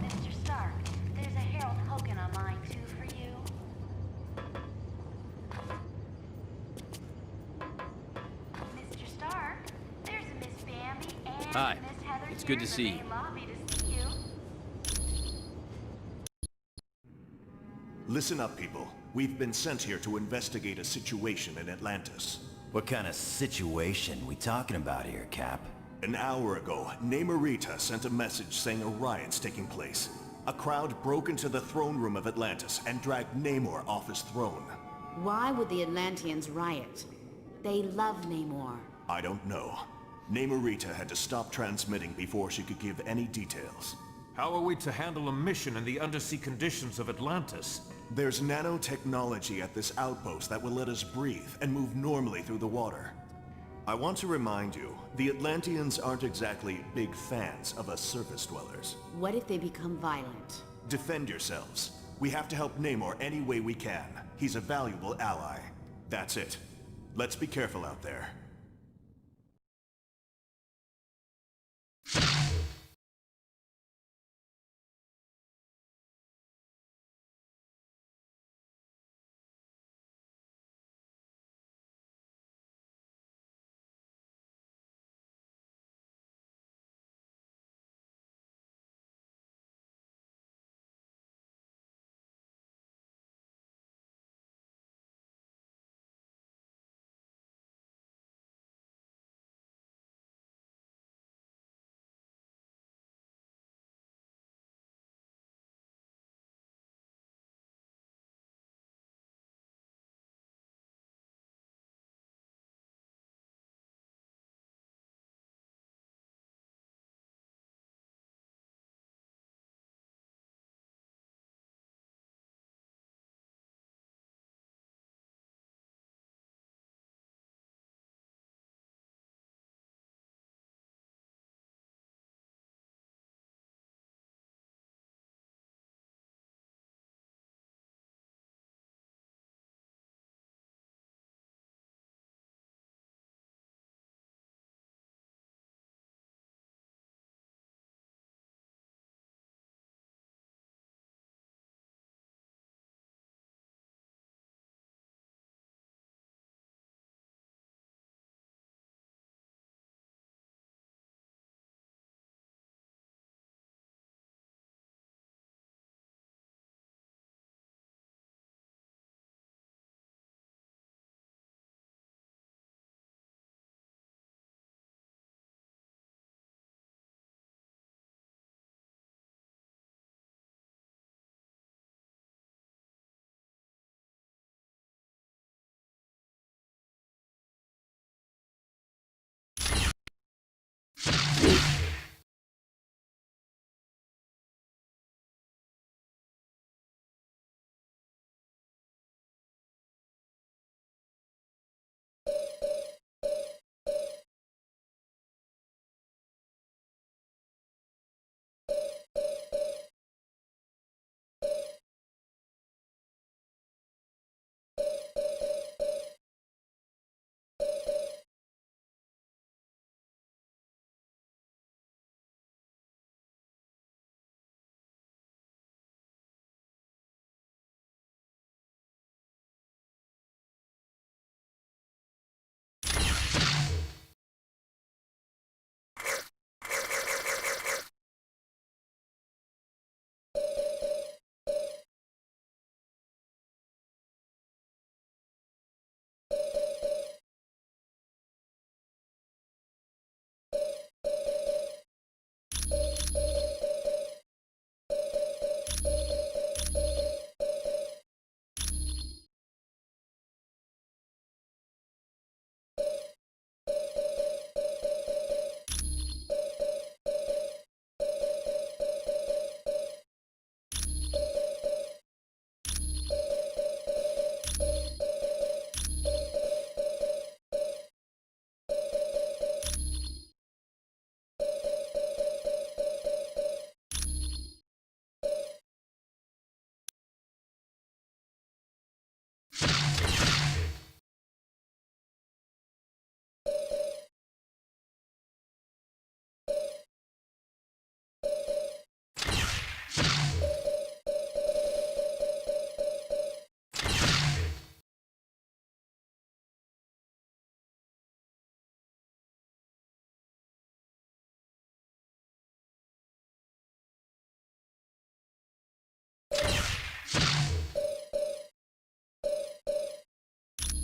Mr. Stark, there's a Harold Hogan on line 2 for you. Mr. Stark, there's a Miss Bambi and Hi. Miss Heather It's here good to in the see you. main lobby to see you. Listen up, people. We've been sent here to investigate a situation in Atlantis. What kind of situation we talking about here, Cap? An hour ago, Namorita sent a message saying a riot's taking place. A crowd broke into the throne room of Atlantis and dragged Namor off his throne. Why would the Atlanteans riot? They love Namor. I don't know. Namorita had to stop transmitting before she could give any details. How are we to handle a mission in the undersea conditions of Atlantis? There's nanotechnology at this outpost that will let us breathe and move normally through the water. I want to remind you, the Atlanteans aren't exactly big fans of us surface dwellers. What if they become violent? Defend yourselves. We have to help Namor any way we can. He's a valuable ally. That's it. Let's be careful out there.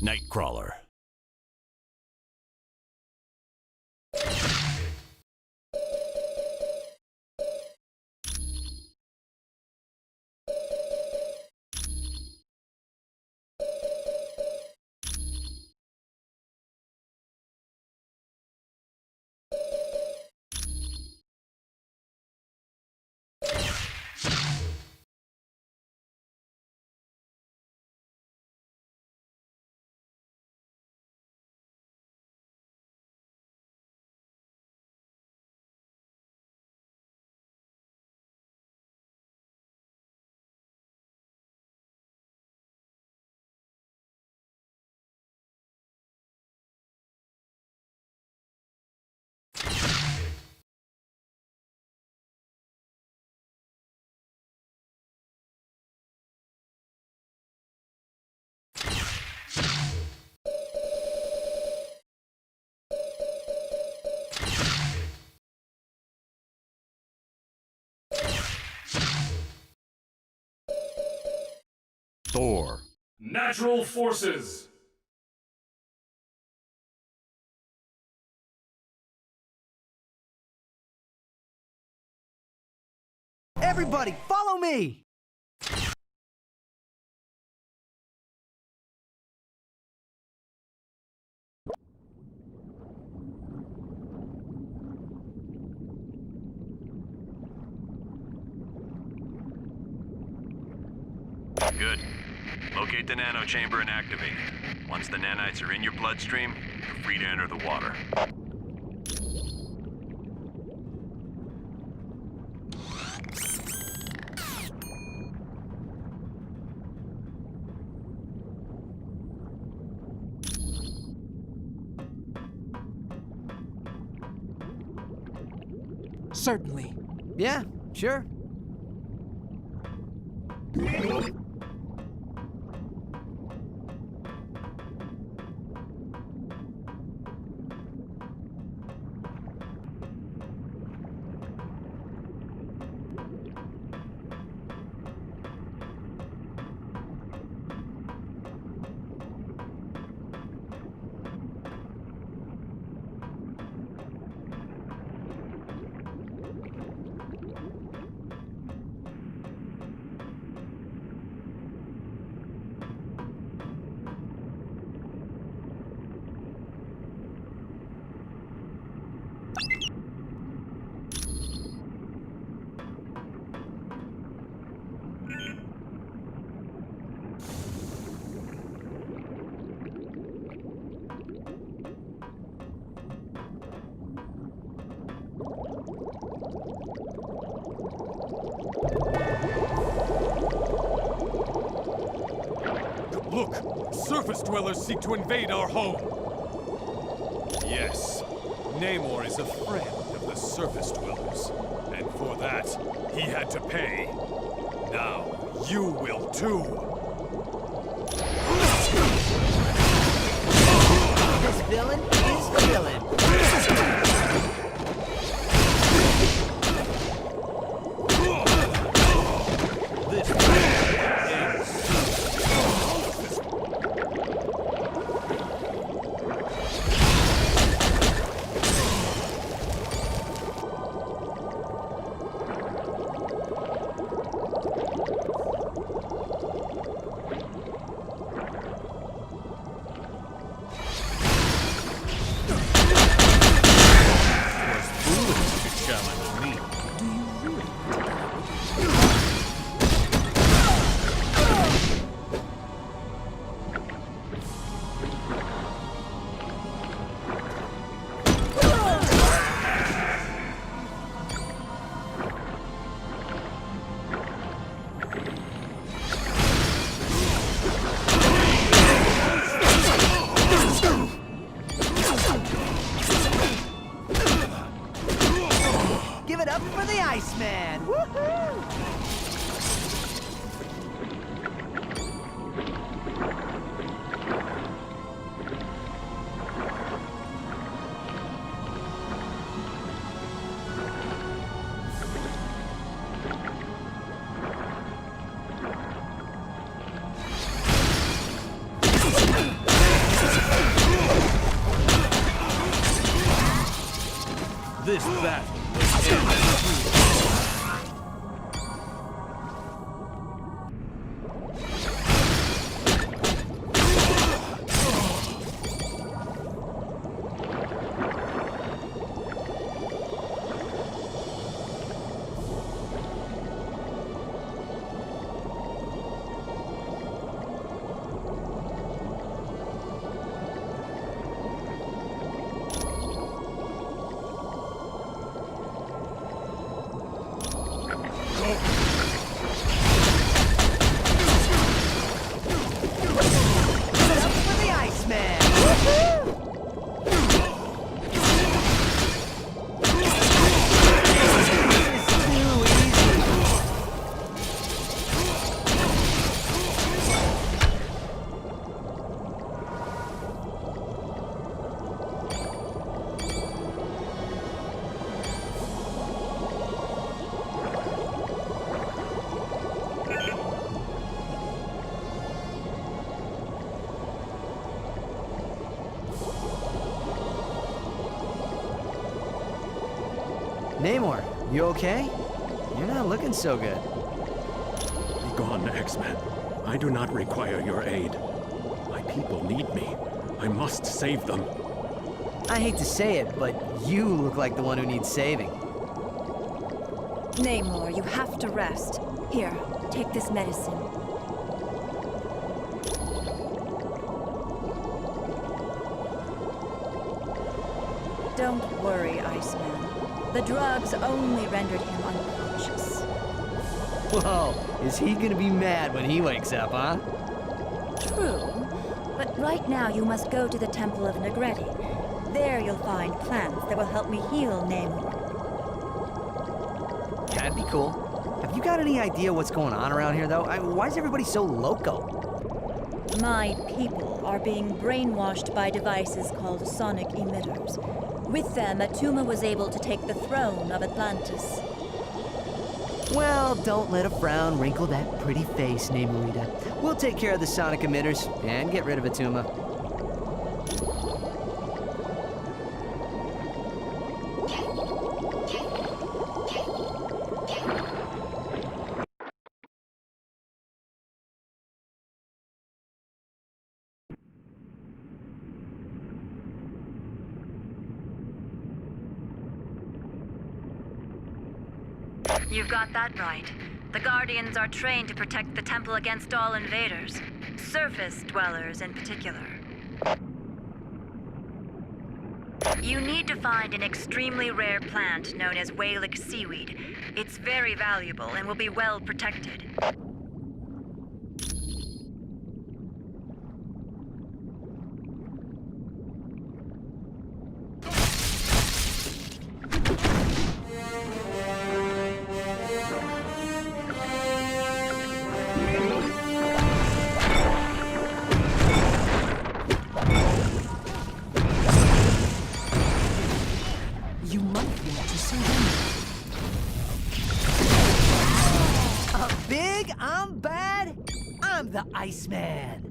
Nightcrawler. Thor. Natural forces! Everybody, follow me! Good. Locate the nanochamber and activate it. Once the nanites are in your bloodstream, you're free to enter the water. Certainly. Yeah, sure. Look! Surface dwellers seek to invade our home! Yes, Namor is a friend of the surface dwellers. And for that, he had to pay. Now, you will too! This villain is villain. That was it. Namor, you okay? You're not looking so good. Be gone, X-Men. I do not require your aid. My people need me. I must save them. I hate to say it, but you look like the one who needs saving. Namor, you have to rest. Here, take this medicine. Don't worry, Iceman. The drugs only rendered him unconscious. Whoa, is he gonna be mad when he wakes up, huh? True, but right now you must go to the Temple of Negretti. There you'll find plants that will help me heal Namor. That'd be cool. Have you got any idea what's going on around here, though? Why is everybody so loco? My people are being brainwashed by devices called sonic emitters. With them, Atuma was able to take the throne of Atlantis. Well, don't let a frown wrinkle that pretty face, Namorita. We'll take care of the sonic emitters and get rid of Atuma. You've got that right. The Guardians are trained to protect the temple against all invaders, surface dwellers in particular. You need to find an extremely rare plant known as Whalek seaweed. It's very valuable and will be well protected. You might want to see them. Big, I'm bad, I'm the Iceman.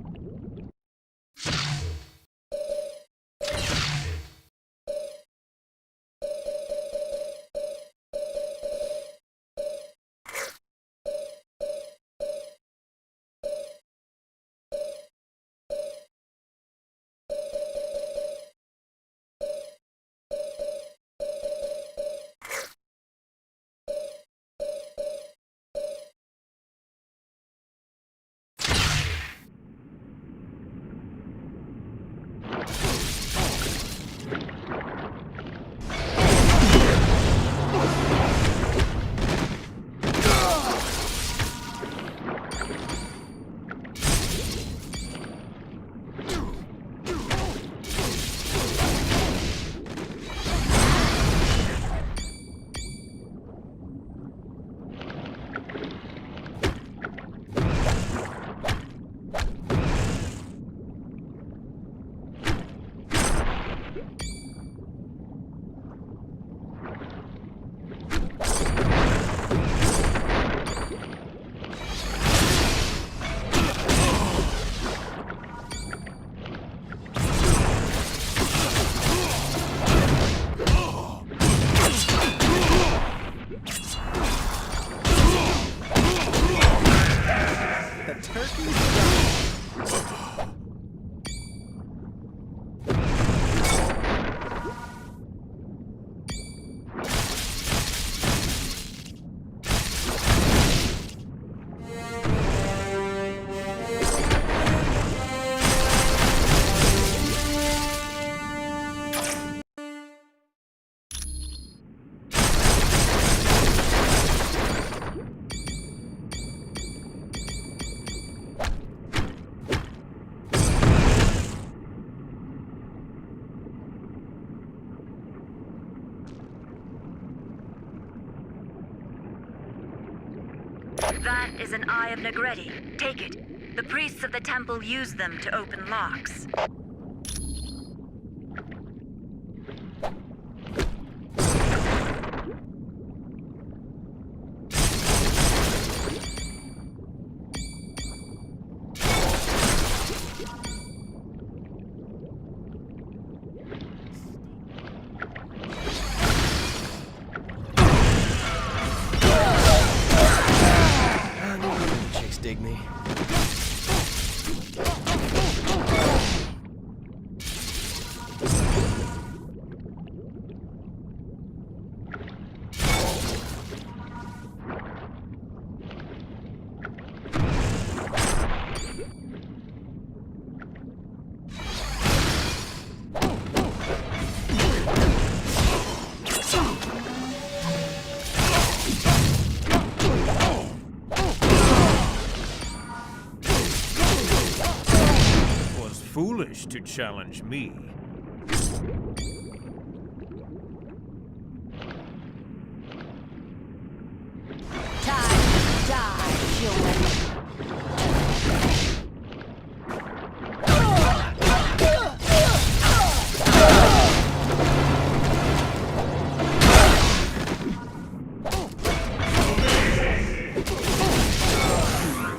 That is an Eye of Negretti. Take it. The priests of the temple use them to open locks. Dig me. Foolish to challenge me. Time to die, human.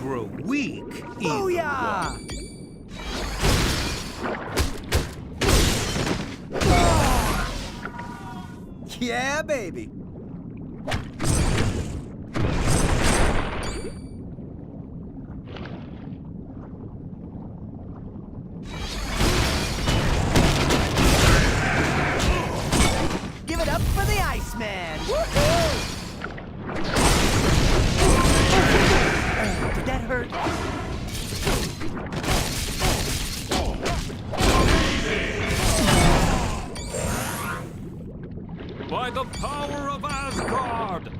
Grow weak. Oh yeah! Yeah, baby. Give it up for the Iceman. Woohoo! Did that hurt? By the power of Asgard!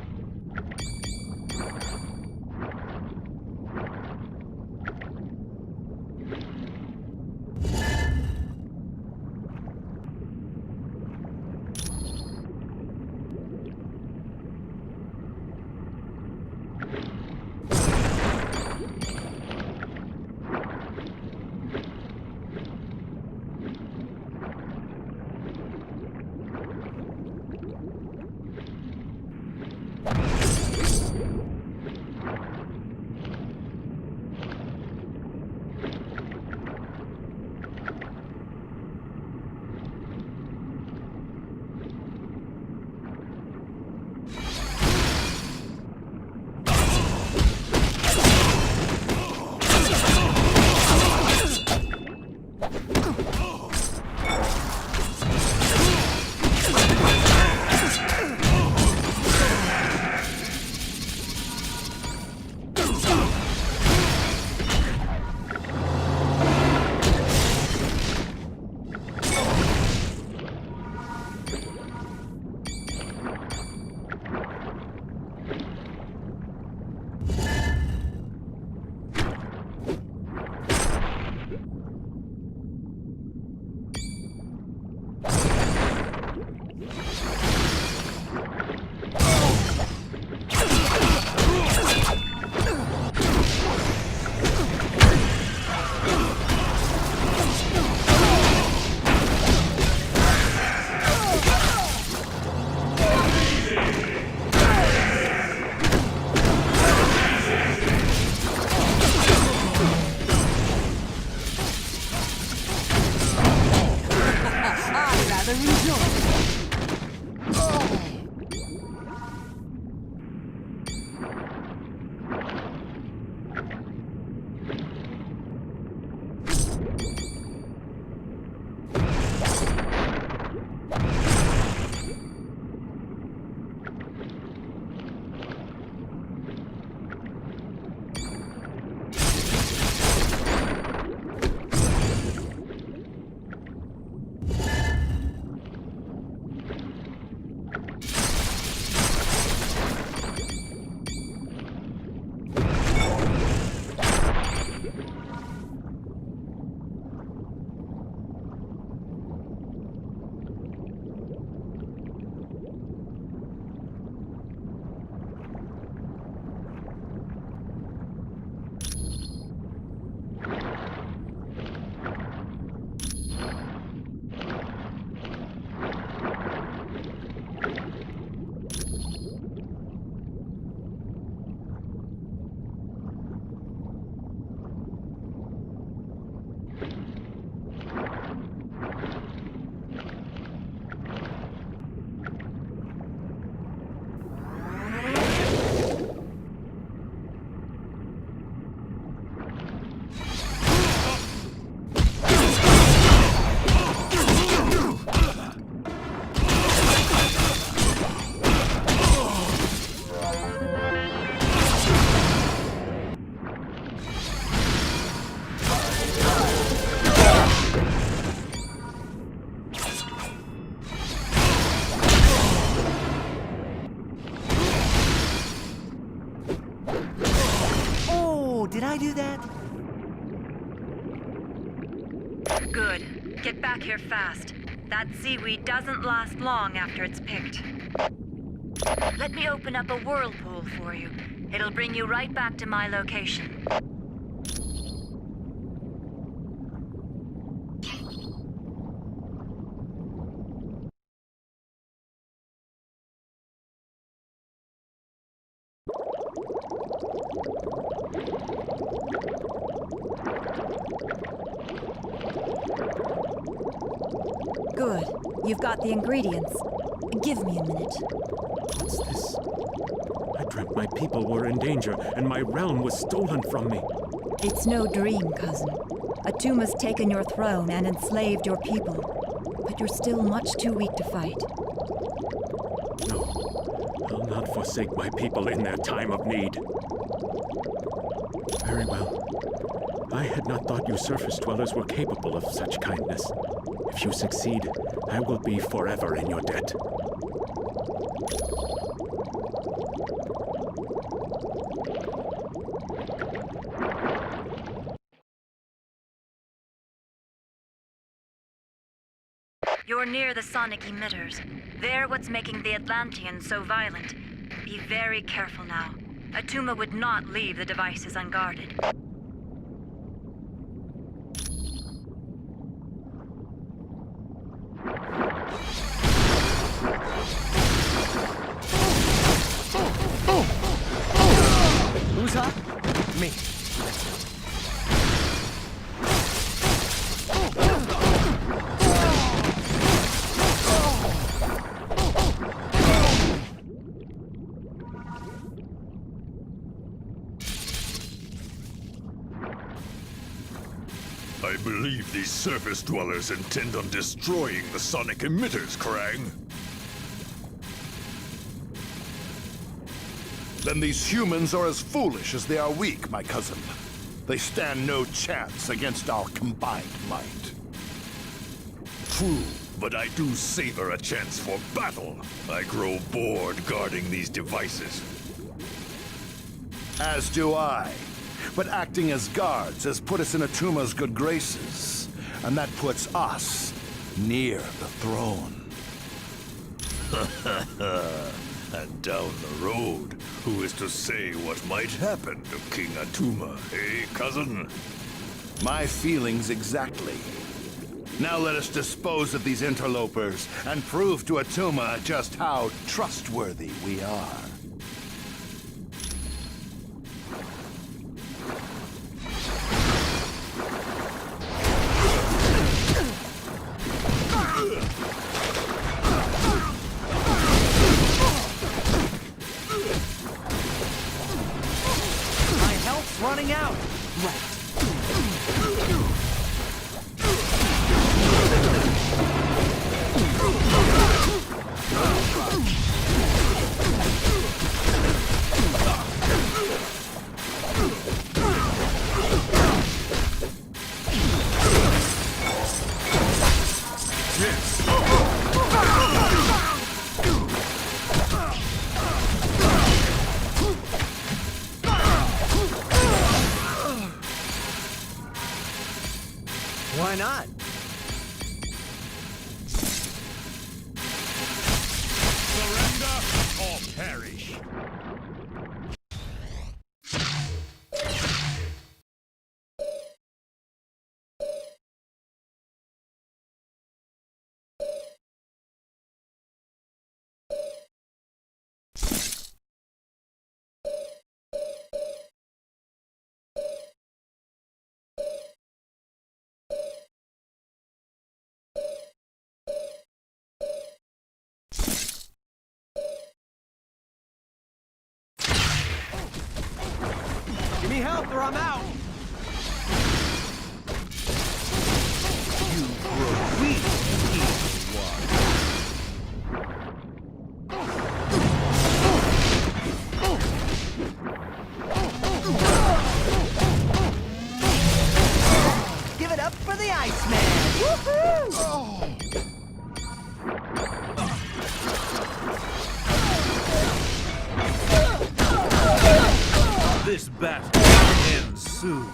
Did I do that? Good. Get back here fast. That seaweed doesn't last long after it's picked. Let me open up a whirlpool for you. It'll bring you right back to my location. Good. You've got the ingredients. Give me a minute. What's this? I dreamt my people were in danger, and my realm was stolen from me. It's no dream, cousin. Atuma's taken your throne and enslaved your people. But you're still much too weak to fight. No, I'll not forsake my people in their time of need. Very well. I had not thought you surface dwellers were capable of such kindness. If you succeed, I will be forever in your debt. You're near the sonic emitters. They're what's making the Atlanteans so violent. Be very careful now. Atuma would not leave the devices unguarded. Who's up? Me. I believe these surface dwellers intend on destroying the sonic emitters, Krang. Then these humans are as foolish as they are weak, my cousin. They stand no chance against our combined might. True, but I do savor a chance for battle. I grow bored guarding these devices. As do I. But acting as guards has put us in Atuma's good graces. And that puts us near the throne. And down the road, who is to say what might happen to King Atuma, eh, cousin? My feelings exactly. Now let us dispose of these interlopers and prove to Atuma just how trustworthy we are. Running out! Right. not? Surrender or perish. Give me help or I'm out! You grow weak, evil one. Give it up for the Iceman! Woohoo! This battle ends soon.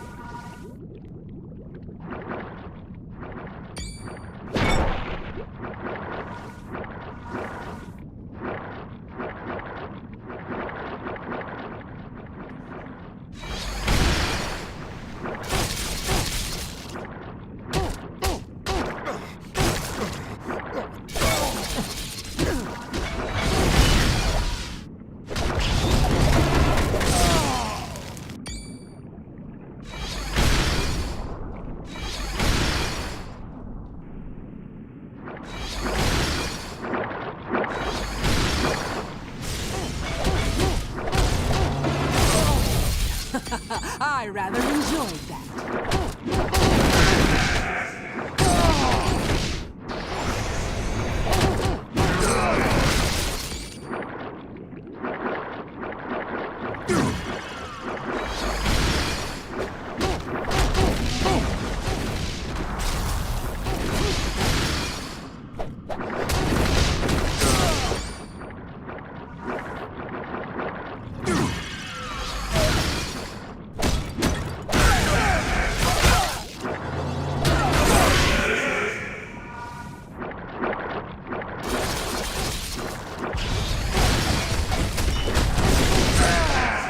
I rather enjoyed that.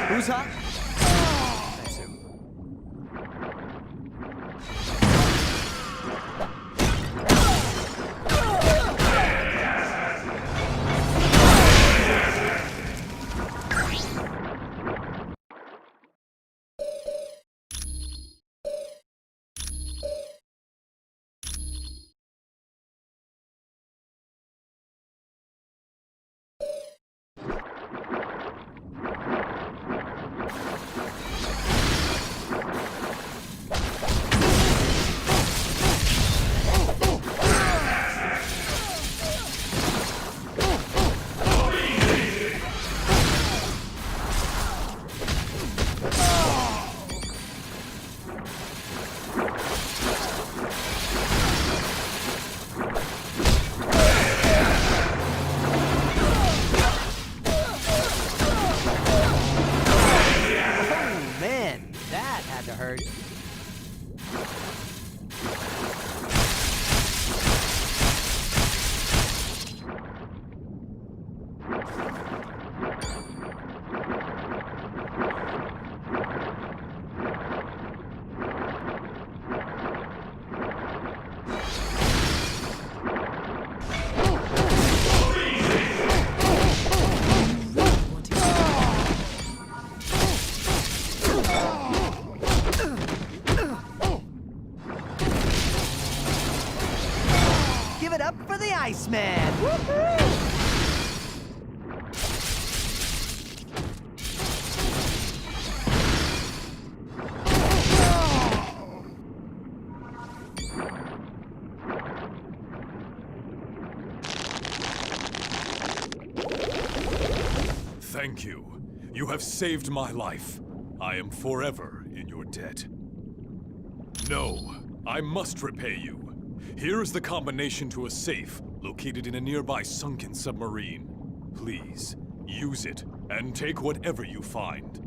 Who's hot? Iceman! Woohoo! Thank you. You have saved my life. I am forever in your debt. No, I must repay you. Here is the combination to a safe located in a nearby sunken submarine. Please, use it and take whatever you find.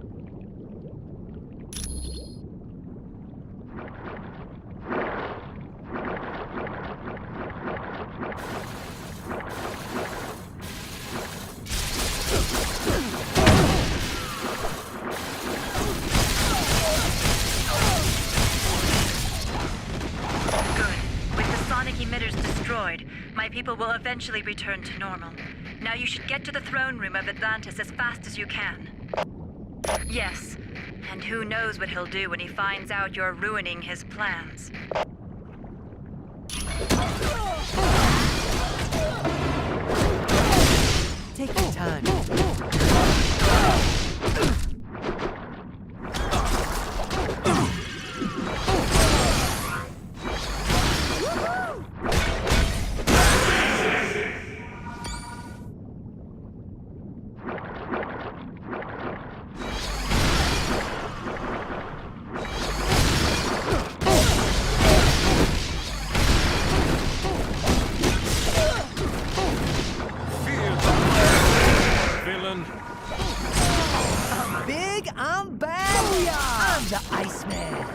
people will eventually return to normal. Now you should get to the throne room of Atlantis as fast as you can. Yes, and who knows what he'll do when he finds out you're ruining his plans. Take your time. I'm big, I'm bad, I'm the Iceman.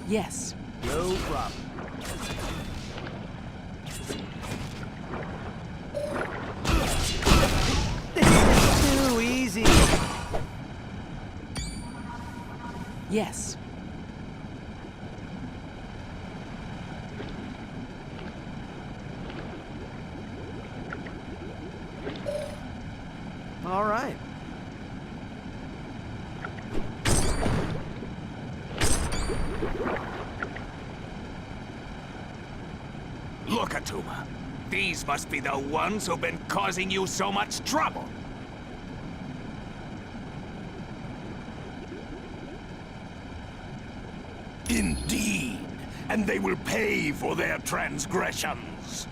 Yes. No problem. This is too easy. Yes. All right. Look, Atuma. These must be the ones who've been causing you so much trouble. Indeed. And they will pay for their transgressions.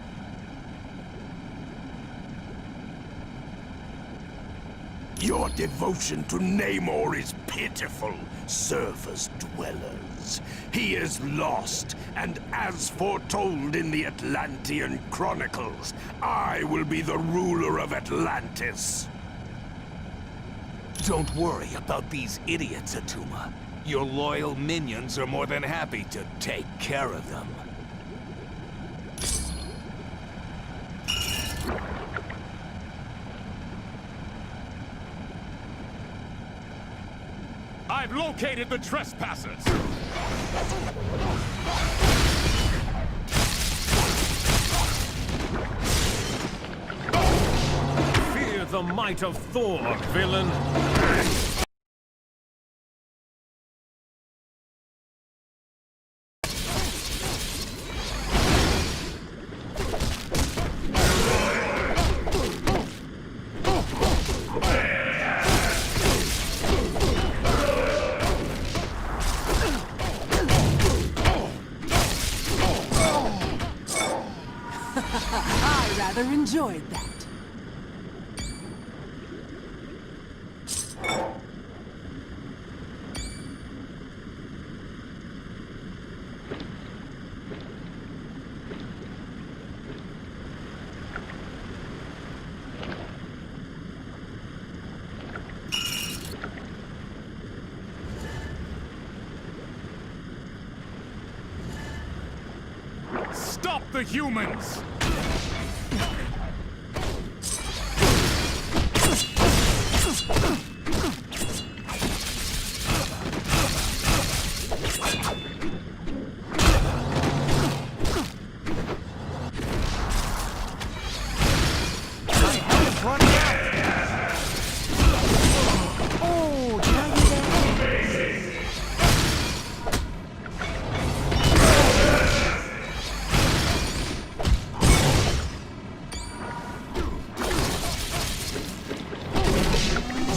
Your devotion to Namor is pitiful, surface dwellers. He is lost, and as foretold in the Atlantean Chronicles, I will be the ruler of Atlantis. Don't worry about these idiots, Atuma. Your loyal minions are more than happy to take care of them. I've located the trespassers! Fear the might of Thor, villain! I rather enjoyed that. Stop the humans!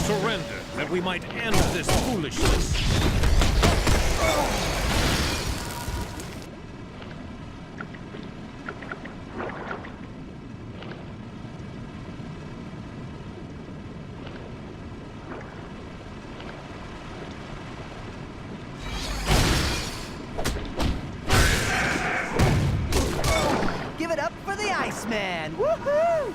Surrender, that we might end this foolishness. Give it up for the Iceman! Woohoo!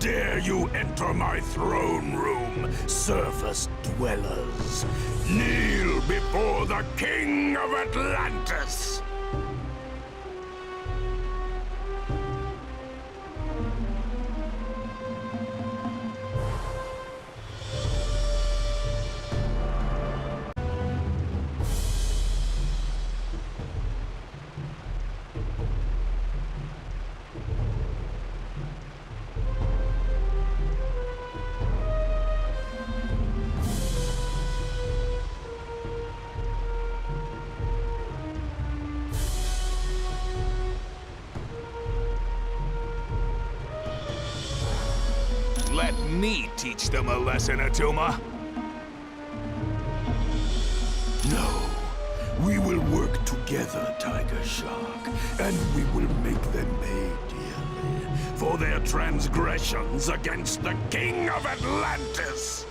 dare you enter my throne room, surface dwellers? Kneel before the King of Atlantis! Let me teach them a lesson, Atuma. No. We will work together, Tiger Shark, and we will make them pay dearly for their transgressions against the King of Atlantis!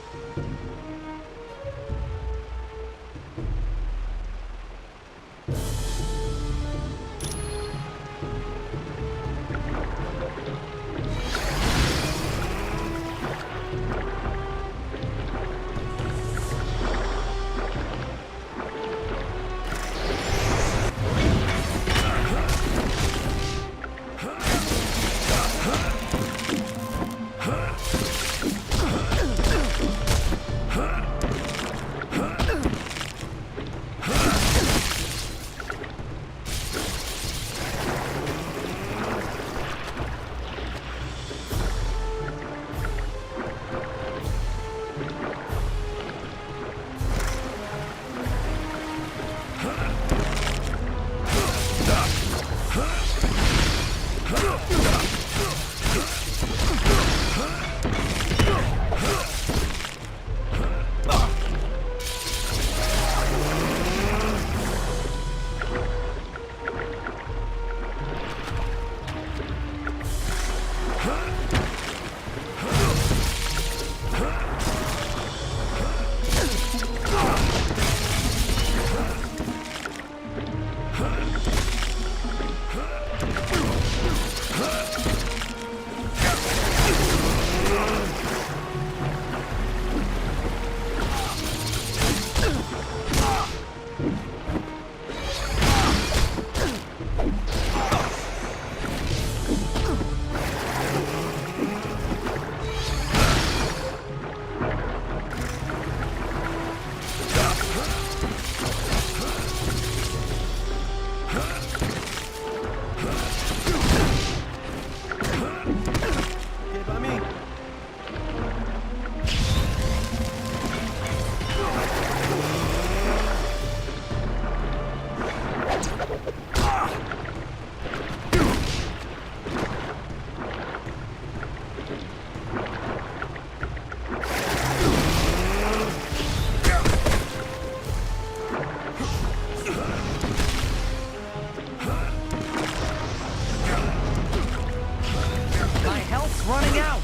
running out!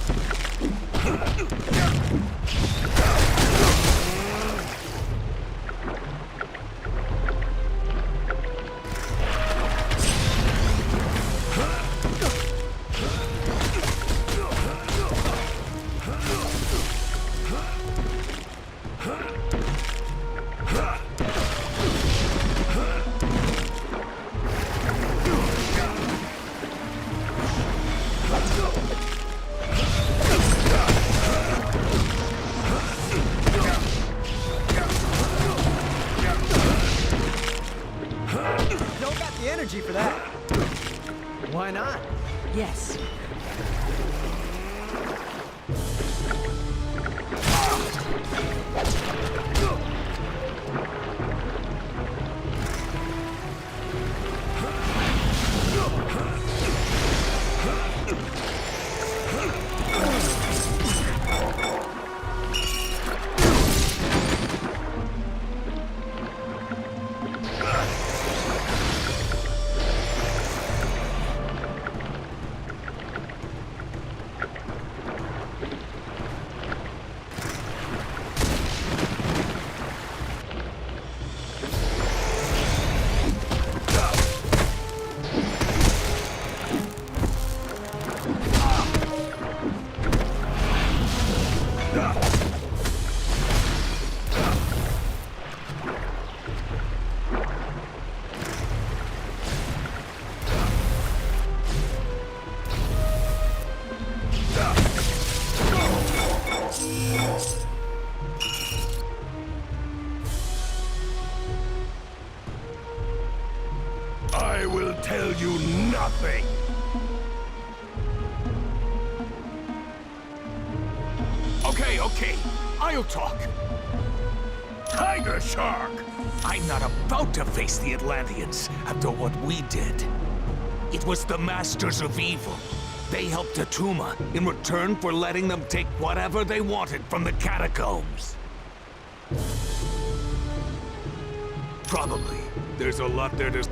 For that. Why not? Yes. I will tell you nothing! Okay, I'll talk. Tiger Shark! I'm not about to face the Atlanteans after what we did. It was the Masters of Evil. They helped Atuma in return for letting them take whatever they wanted from the catacombs. Probably. There's a lot there to...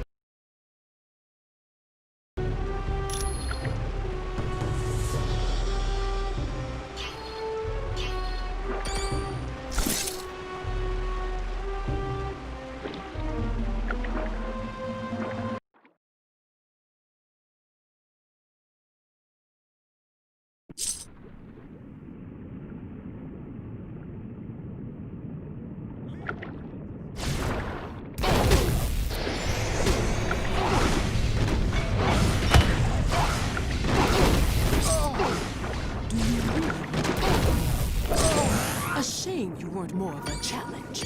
A shame you weren't more of a challenge.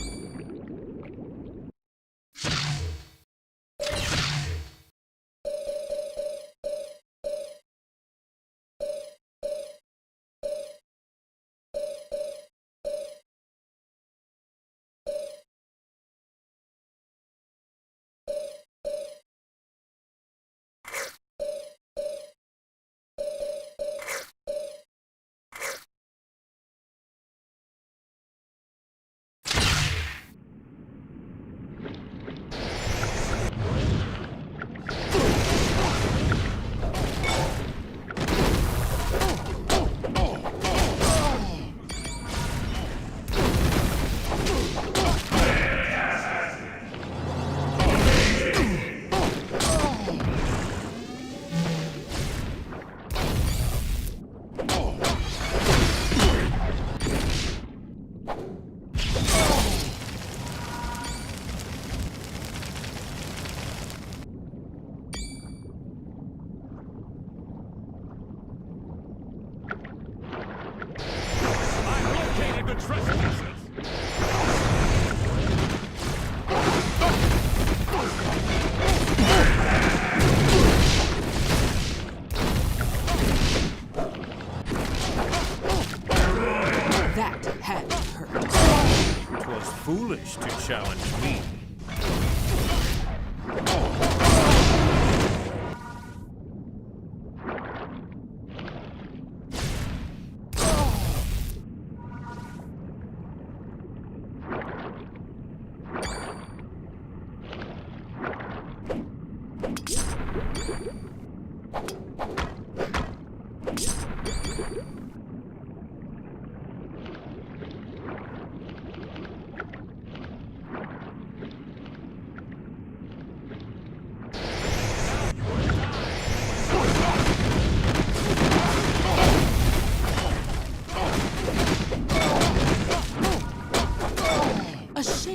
Foolish to challenge me.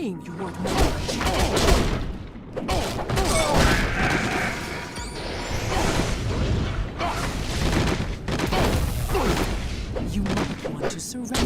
You weren't more of a challenge. You might want to surrender.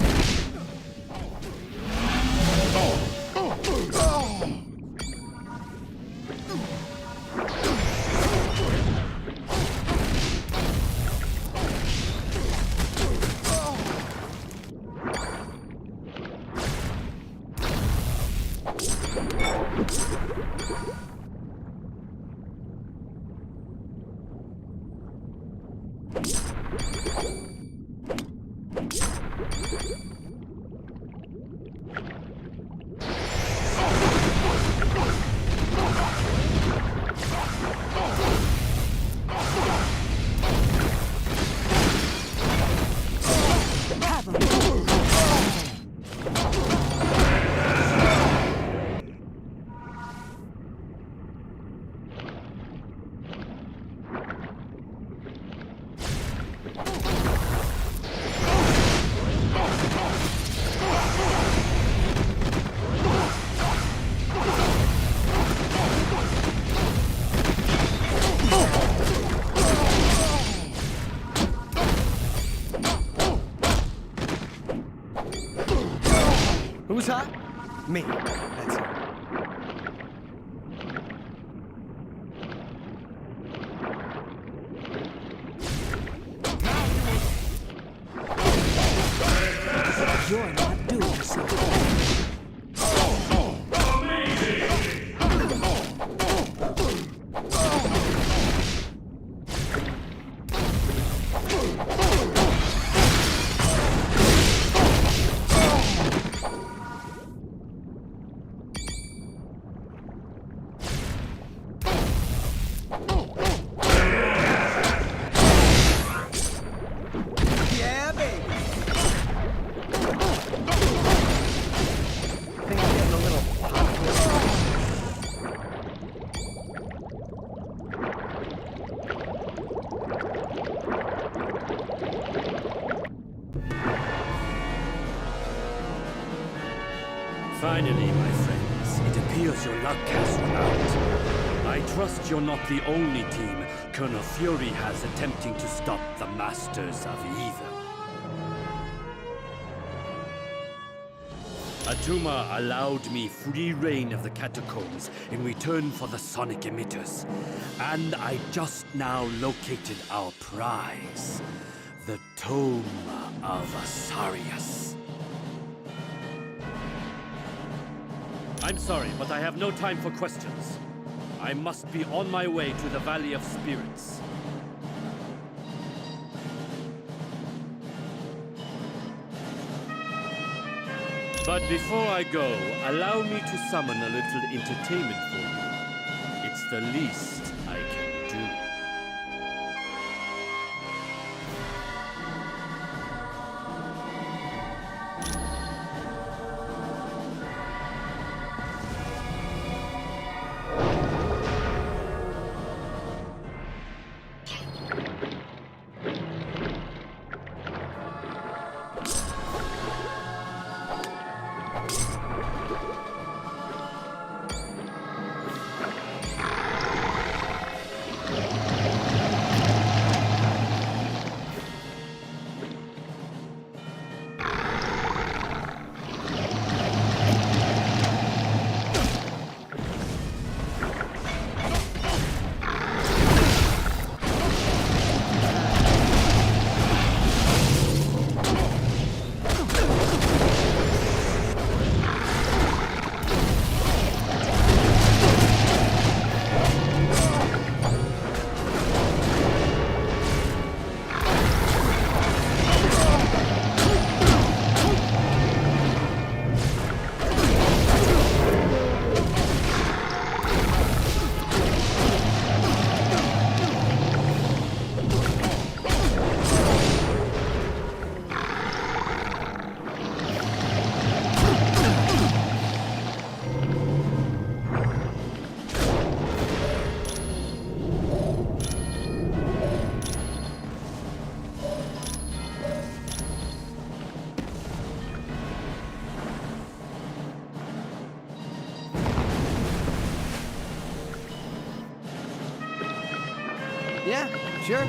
Finally, my friends, it appears your luck has run out. I trust you're not the only team Colonel Fury has attempting to stop the Masters of Evil. Atuma allowed me free reign of the catacombs in return for the sonic emitters. And I just now located our prize, the Tome of Asarius. I'm sorry, but I have no time for questions. I must be on my way to the Valley of Spirits. But before I go, allow me to summon a little entertainment for you. It's the least I can do. Yeah, sure.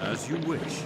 As you wish.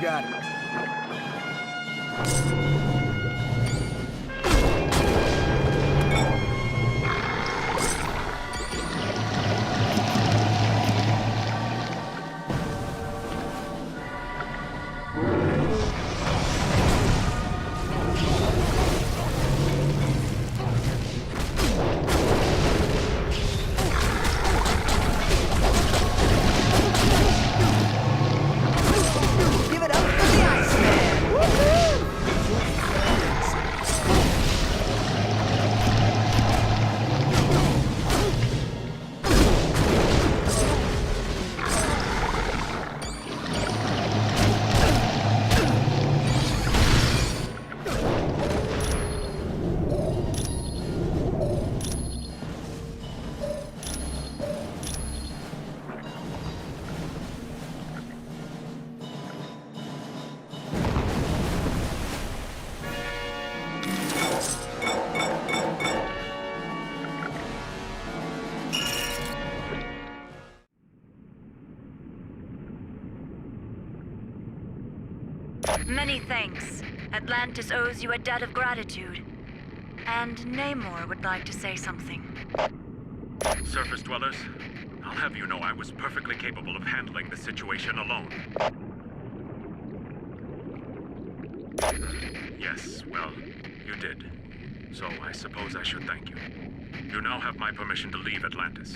got it. Many thanks. Atlantis owes you a debt of gratitude. And Namor would like to say something. Surface dwellers, I'll have you know I was perfectly capable of handling the situation alone. Yes, well, you did. So I suppose I should thank you. You now have my permission to leave Atlantis.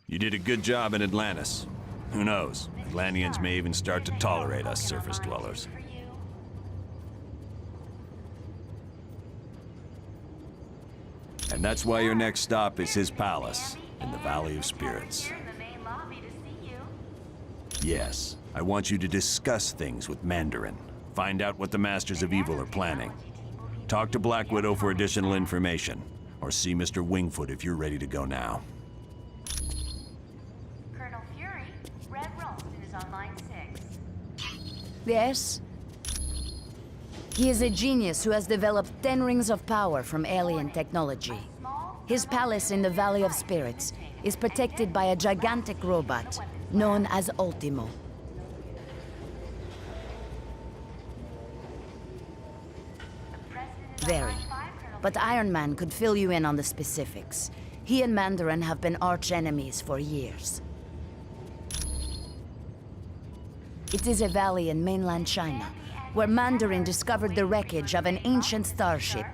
You did a good job in Atlantis. Who knows? Atlanteans may even start to tolerate us surface dwellers. And that's why your next stop is his palace, in the Valley of Spirits. Yes, I want you to discuss things with Mandarin. Find out what the Masters of Evil are planning. Talk to Black Widow for additional information, or see Mr. Wingfoot if you're ready to go now. Colonel Fury, Red Ralston is on line 6. Yes? He is a genius who has developed 10 rings of power from alien technology. His palace in the Valley of Spirits is protected by a gigantic robot known as Ultimo. Very. But Iron Man could fill you in on the specifics. He and Mandarin have been arch enemies for years. It is a valley in mainland China, where Mandarin discovered the wreckage of an ancient starship.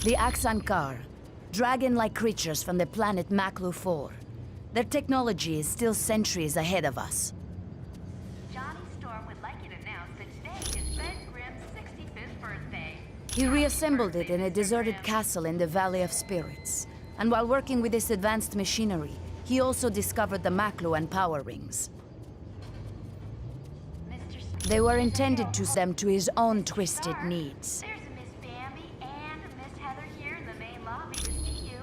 The Axankar, dragon-like creatures from the planet Maklu 4. Their technology is still centuries ahead of us. Johnny Storm would like you to announce that today is Ben Grimm's 65th birthday. He reassembled it in a deserted castle in the Valley of Spirits. And while working with this advanced machinery, he also discovered the Maklu and power rings. They were intended to suit them to his own twisted needs. There's a Miss Bambi and a Miss Heather here in the main lobby to see you.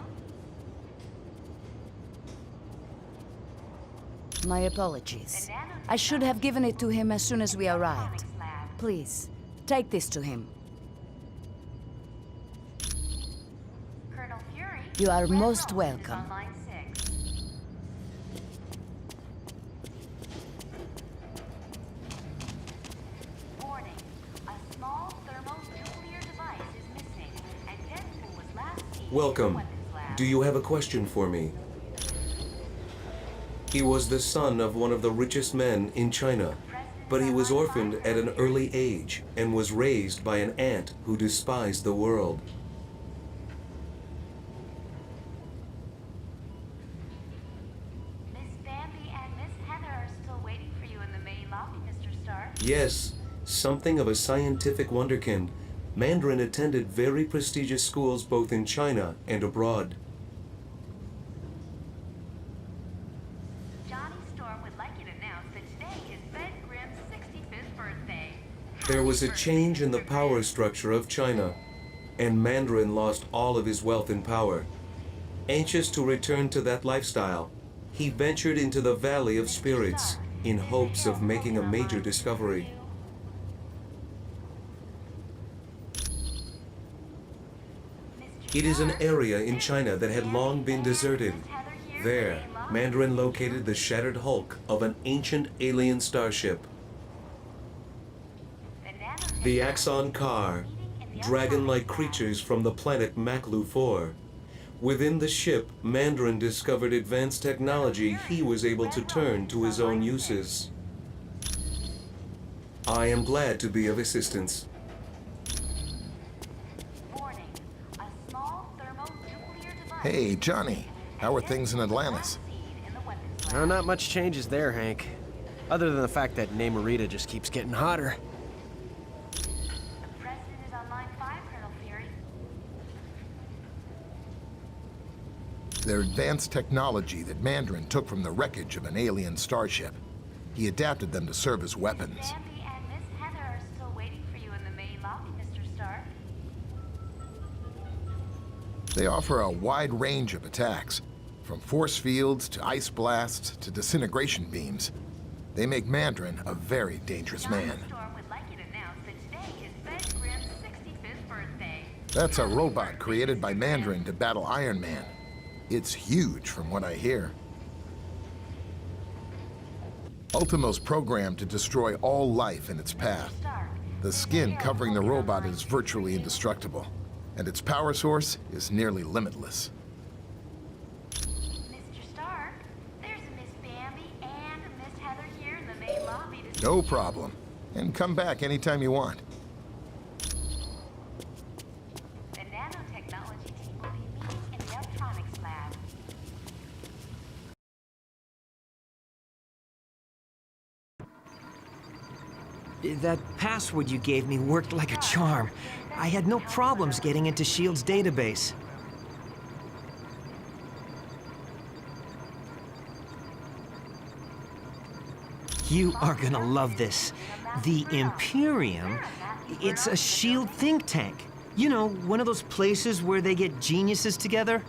My apologies. I should have given it to him as soon as we arrived. Please, take this to him. Colonel Fury, You are Red most Ralston welcome. is on line 6. Warning, a small thermonuclear device is missing, and Deadpool was last seen in the Welcome. weapons lab. Do you have a question for me? He was the son of one of the richest men in China, but he was orphaned at an early age and was raised by an aunt who despised the world. Miss Bambi and Miss Heather are still waiting for you in the main lobby, Mr. Stark. Yes, something of a scientific wonderkind. Mandarin attended very prestigious schools both in China and abroad. Johnny Storm would like you to announce that today is Ben Grimm's 65th birthday. There was a change in the power structure of China, and Mandarin lost all of his wealth and power. Anxious to return to that lifestyle, he ventured into the Valley of Spirits in hopes of making a major discovery. It is an area in China that had long been deserted. There, Mandarin located the shattered hulk of an ancient alien starship. The Axon Car, dragon-like creatures from the planet Maklu 4. Within the ship, Mandarin discovered advanced technology he was able to turn to his own uses. I am glad to be of assistance. Hey, Johnny. How are things in Atlantis? Not much changes there, Hank. Other than the fact that Namorita just keeps getting hotter. They're advanced technology that Mandarin took from the wreckage of an alien starship. He adapted them to serve as weapons. Bambi and Miss Heather are still waiting for you in the main lobby, Mr. Stark. They offer a wide range of attacks, from force fields to ice blasts to disintegration beams. They make Mandarin a very dangerous man. Storm would like you to announce that today is Ben Grimm's 65th birthday. That's a robot created by Mandarin to battle Iron Man. It's huge from what I hear. Ultimo's programmed to destroy all life in its path. The skin covering the robot is virtually indestructible, and its power source is nearly limitless. Mr. Stark, there's a Miss Bambi and a Miss Heather here in the main lobby to No problem. And come back anytime you want. The nanotechnology team will be meeting in the electronics lab. That password you gave me worked like a charm. I had no problems getting into S.H.I.E.L.D.'s database. You are gonna love this. The Imperium, it's a S.H.I.E.L.D. think tank. You know, one of those places where they get geniuses together.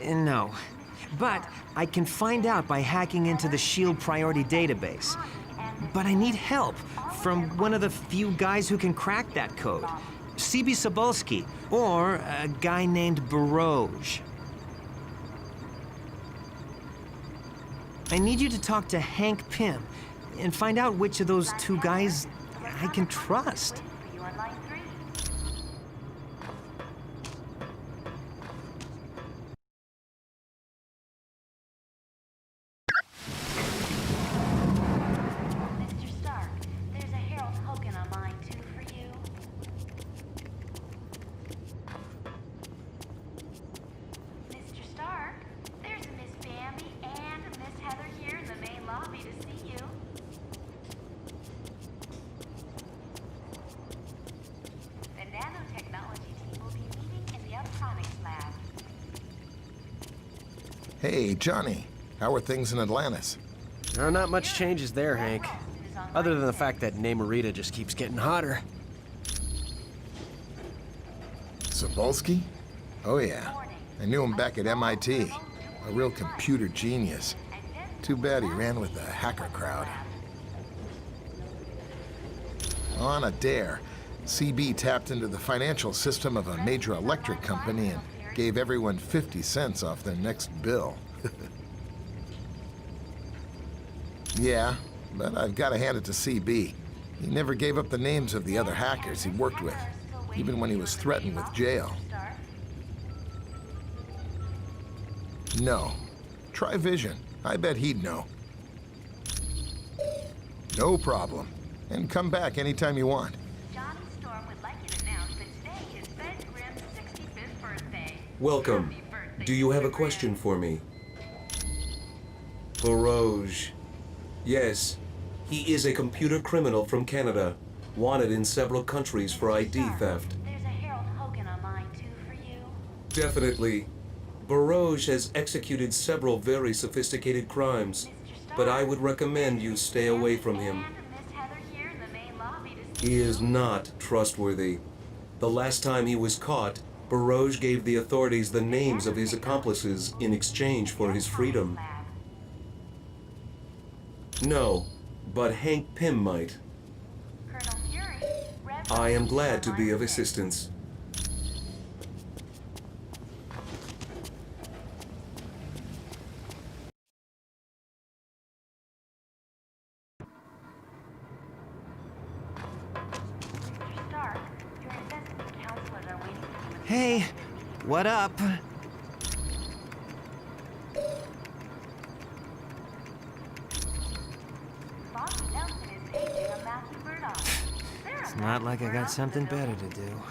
No. But I can find out by hacking into the S.H.I.E.L.D. priority database. But I need help from one of the few guys who can crack that code. C.B. Cebulski, or a guy named Baroj. I need you to talk to Hank Pym and find out which of those two guys I can trust. Mr. Stark, there's a Harold Hogan on line 2 for you. Mr. Stark, there's a Miss Bambi and a Miss Heather here in the main lobby to see you. The nanotechnology team will be meeting in the electronics lab. Hey, Johnny. How are things in Atlantis? Not much changes there, Hank. Other than the fact that Namorita just keeps getting hotter. Cebulski? Oh yeah. I knew him back at MIT. A real computer genius. Too bad he ran with the hacker crowd. On a dare, CB tapped into the financial system of a major electric company and gave everyone 50 cents off their next bill. Yeah, but I've got to hand it to CB. He never gave up the names of the other hackers he worked with, even when he was threatened with jail. No. Try Vision. I bet he'd know. No problem. And come back anytime you want. Johnny Storm would like you to announce that today is Ben Grimm's 65th birthday. Welcome. Do you have a question for me? Baroj. Yes. He is a computer criminal from Canada, wanted in several countries for ID theft. There's a Harold Hogan on line 2 for you. Definitely. Baroj has executed several very sophisticated crimes, but I would recommend you stay away from him. He is not trustworthy. The last time he was caught, Baroj gave the authorities the names of his accomplices in exchange for his freedom. No, but Hank Pym might. Central. I am glad to be of assistance. Mr. Stark, your investment counselors are waiting for you. Hey, what up? Bobby Nelson is paging a Matthew Murdoch. It's not like I got something better to do.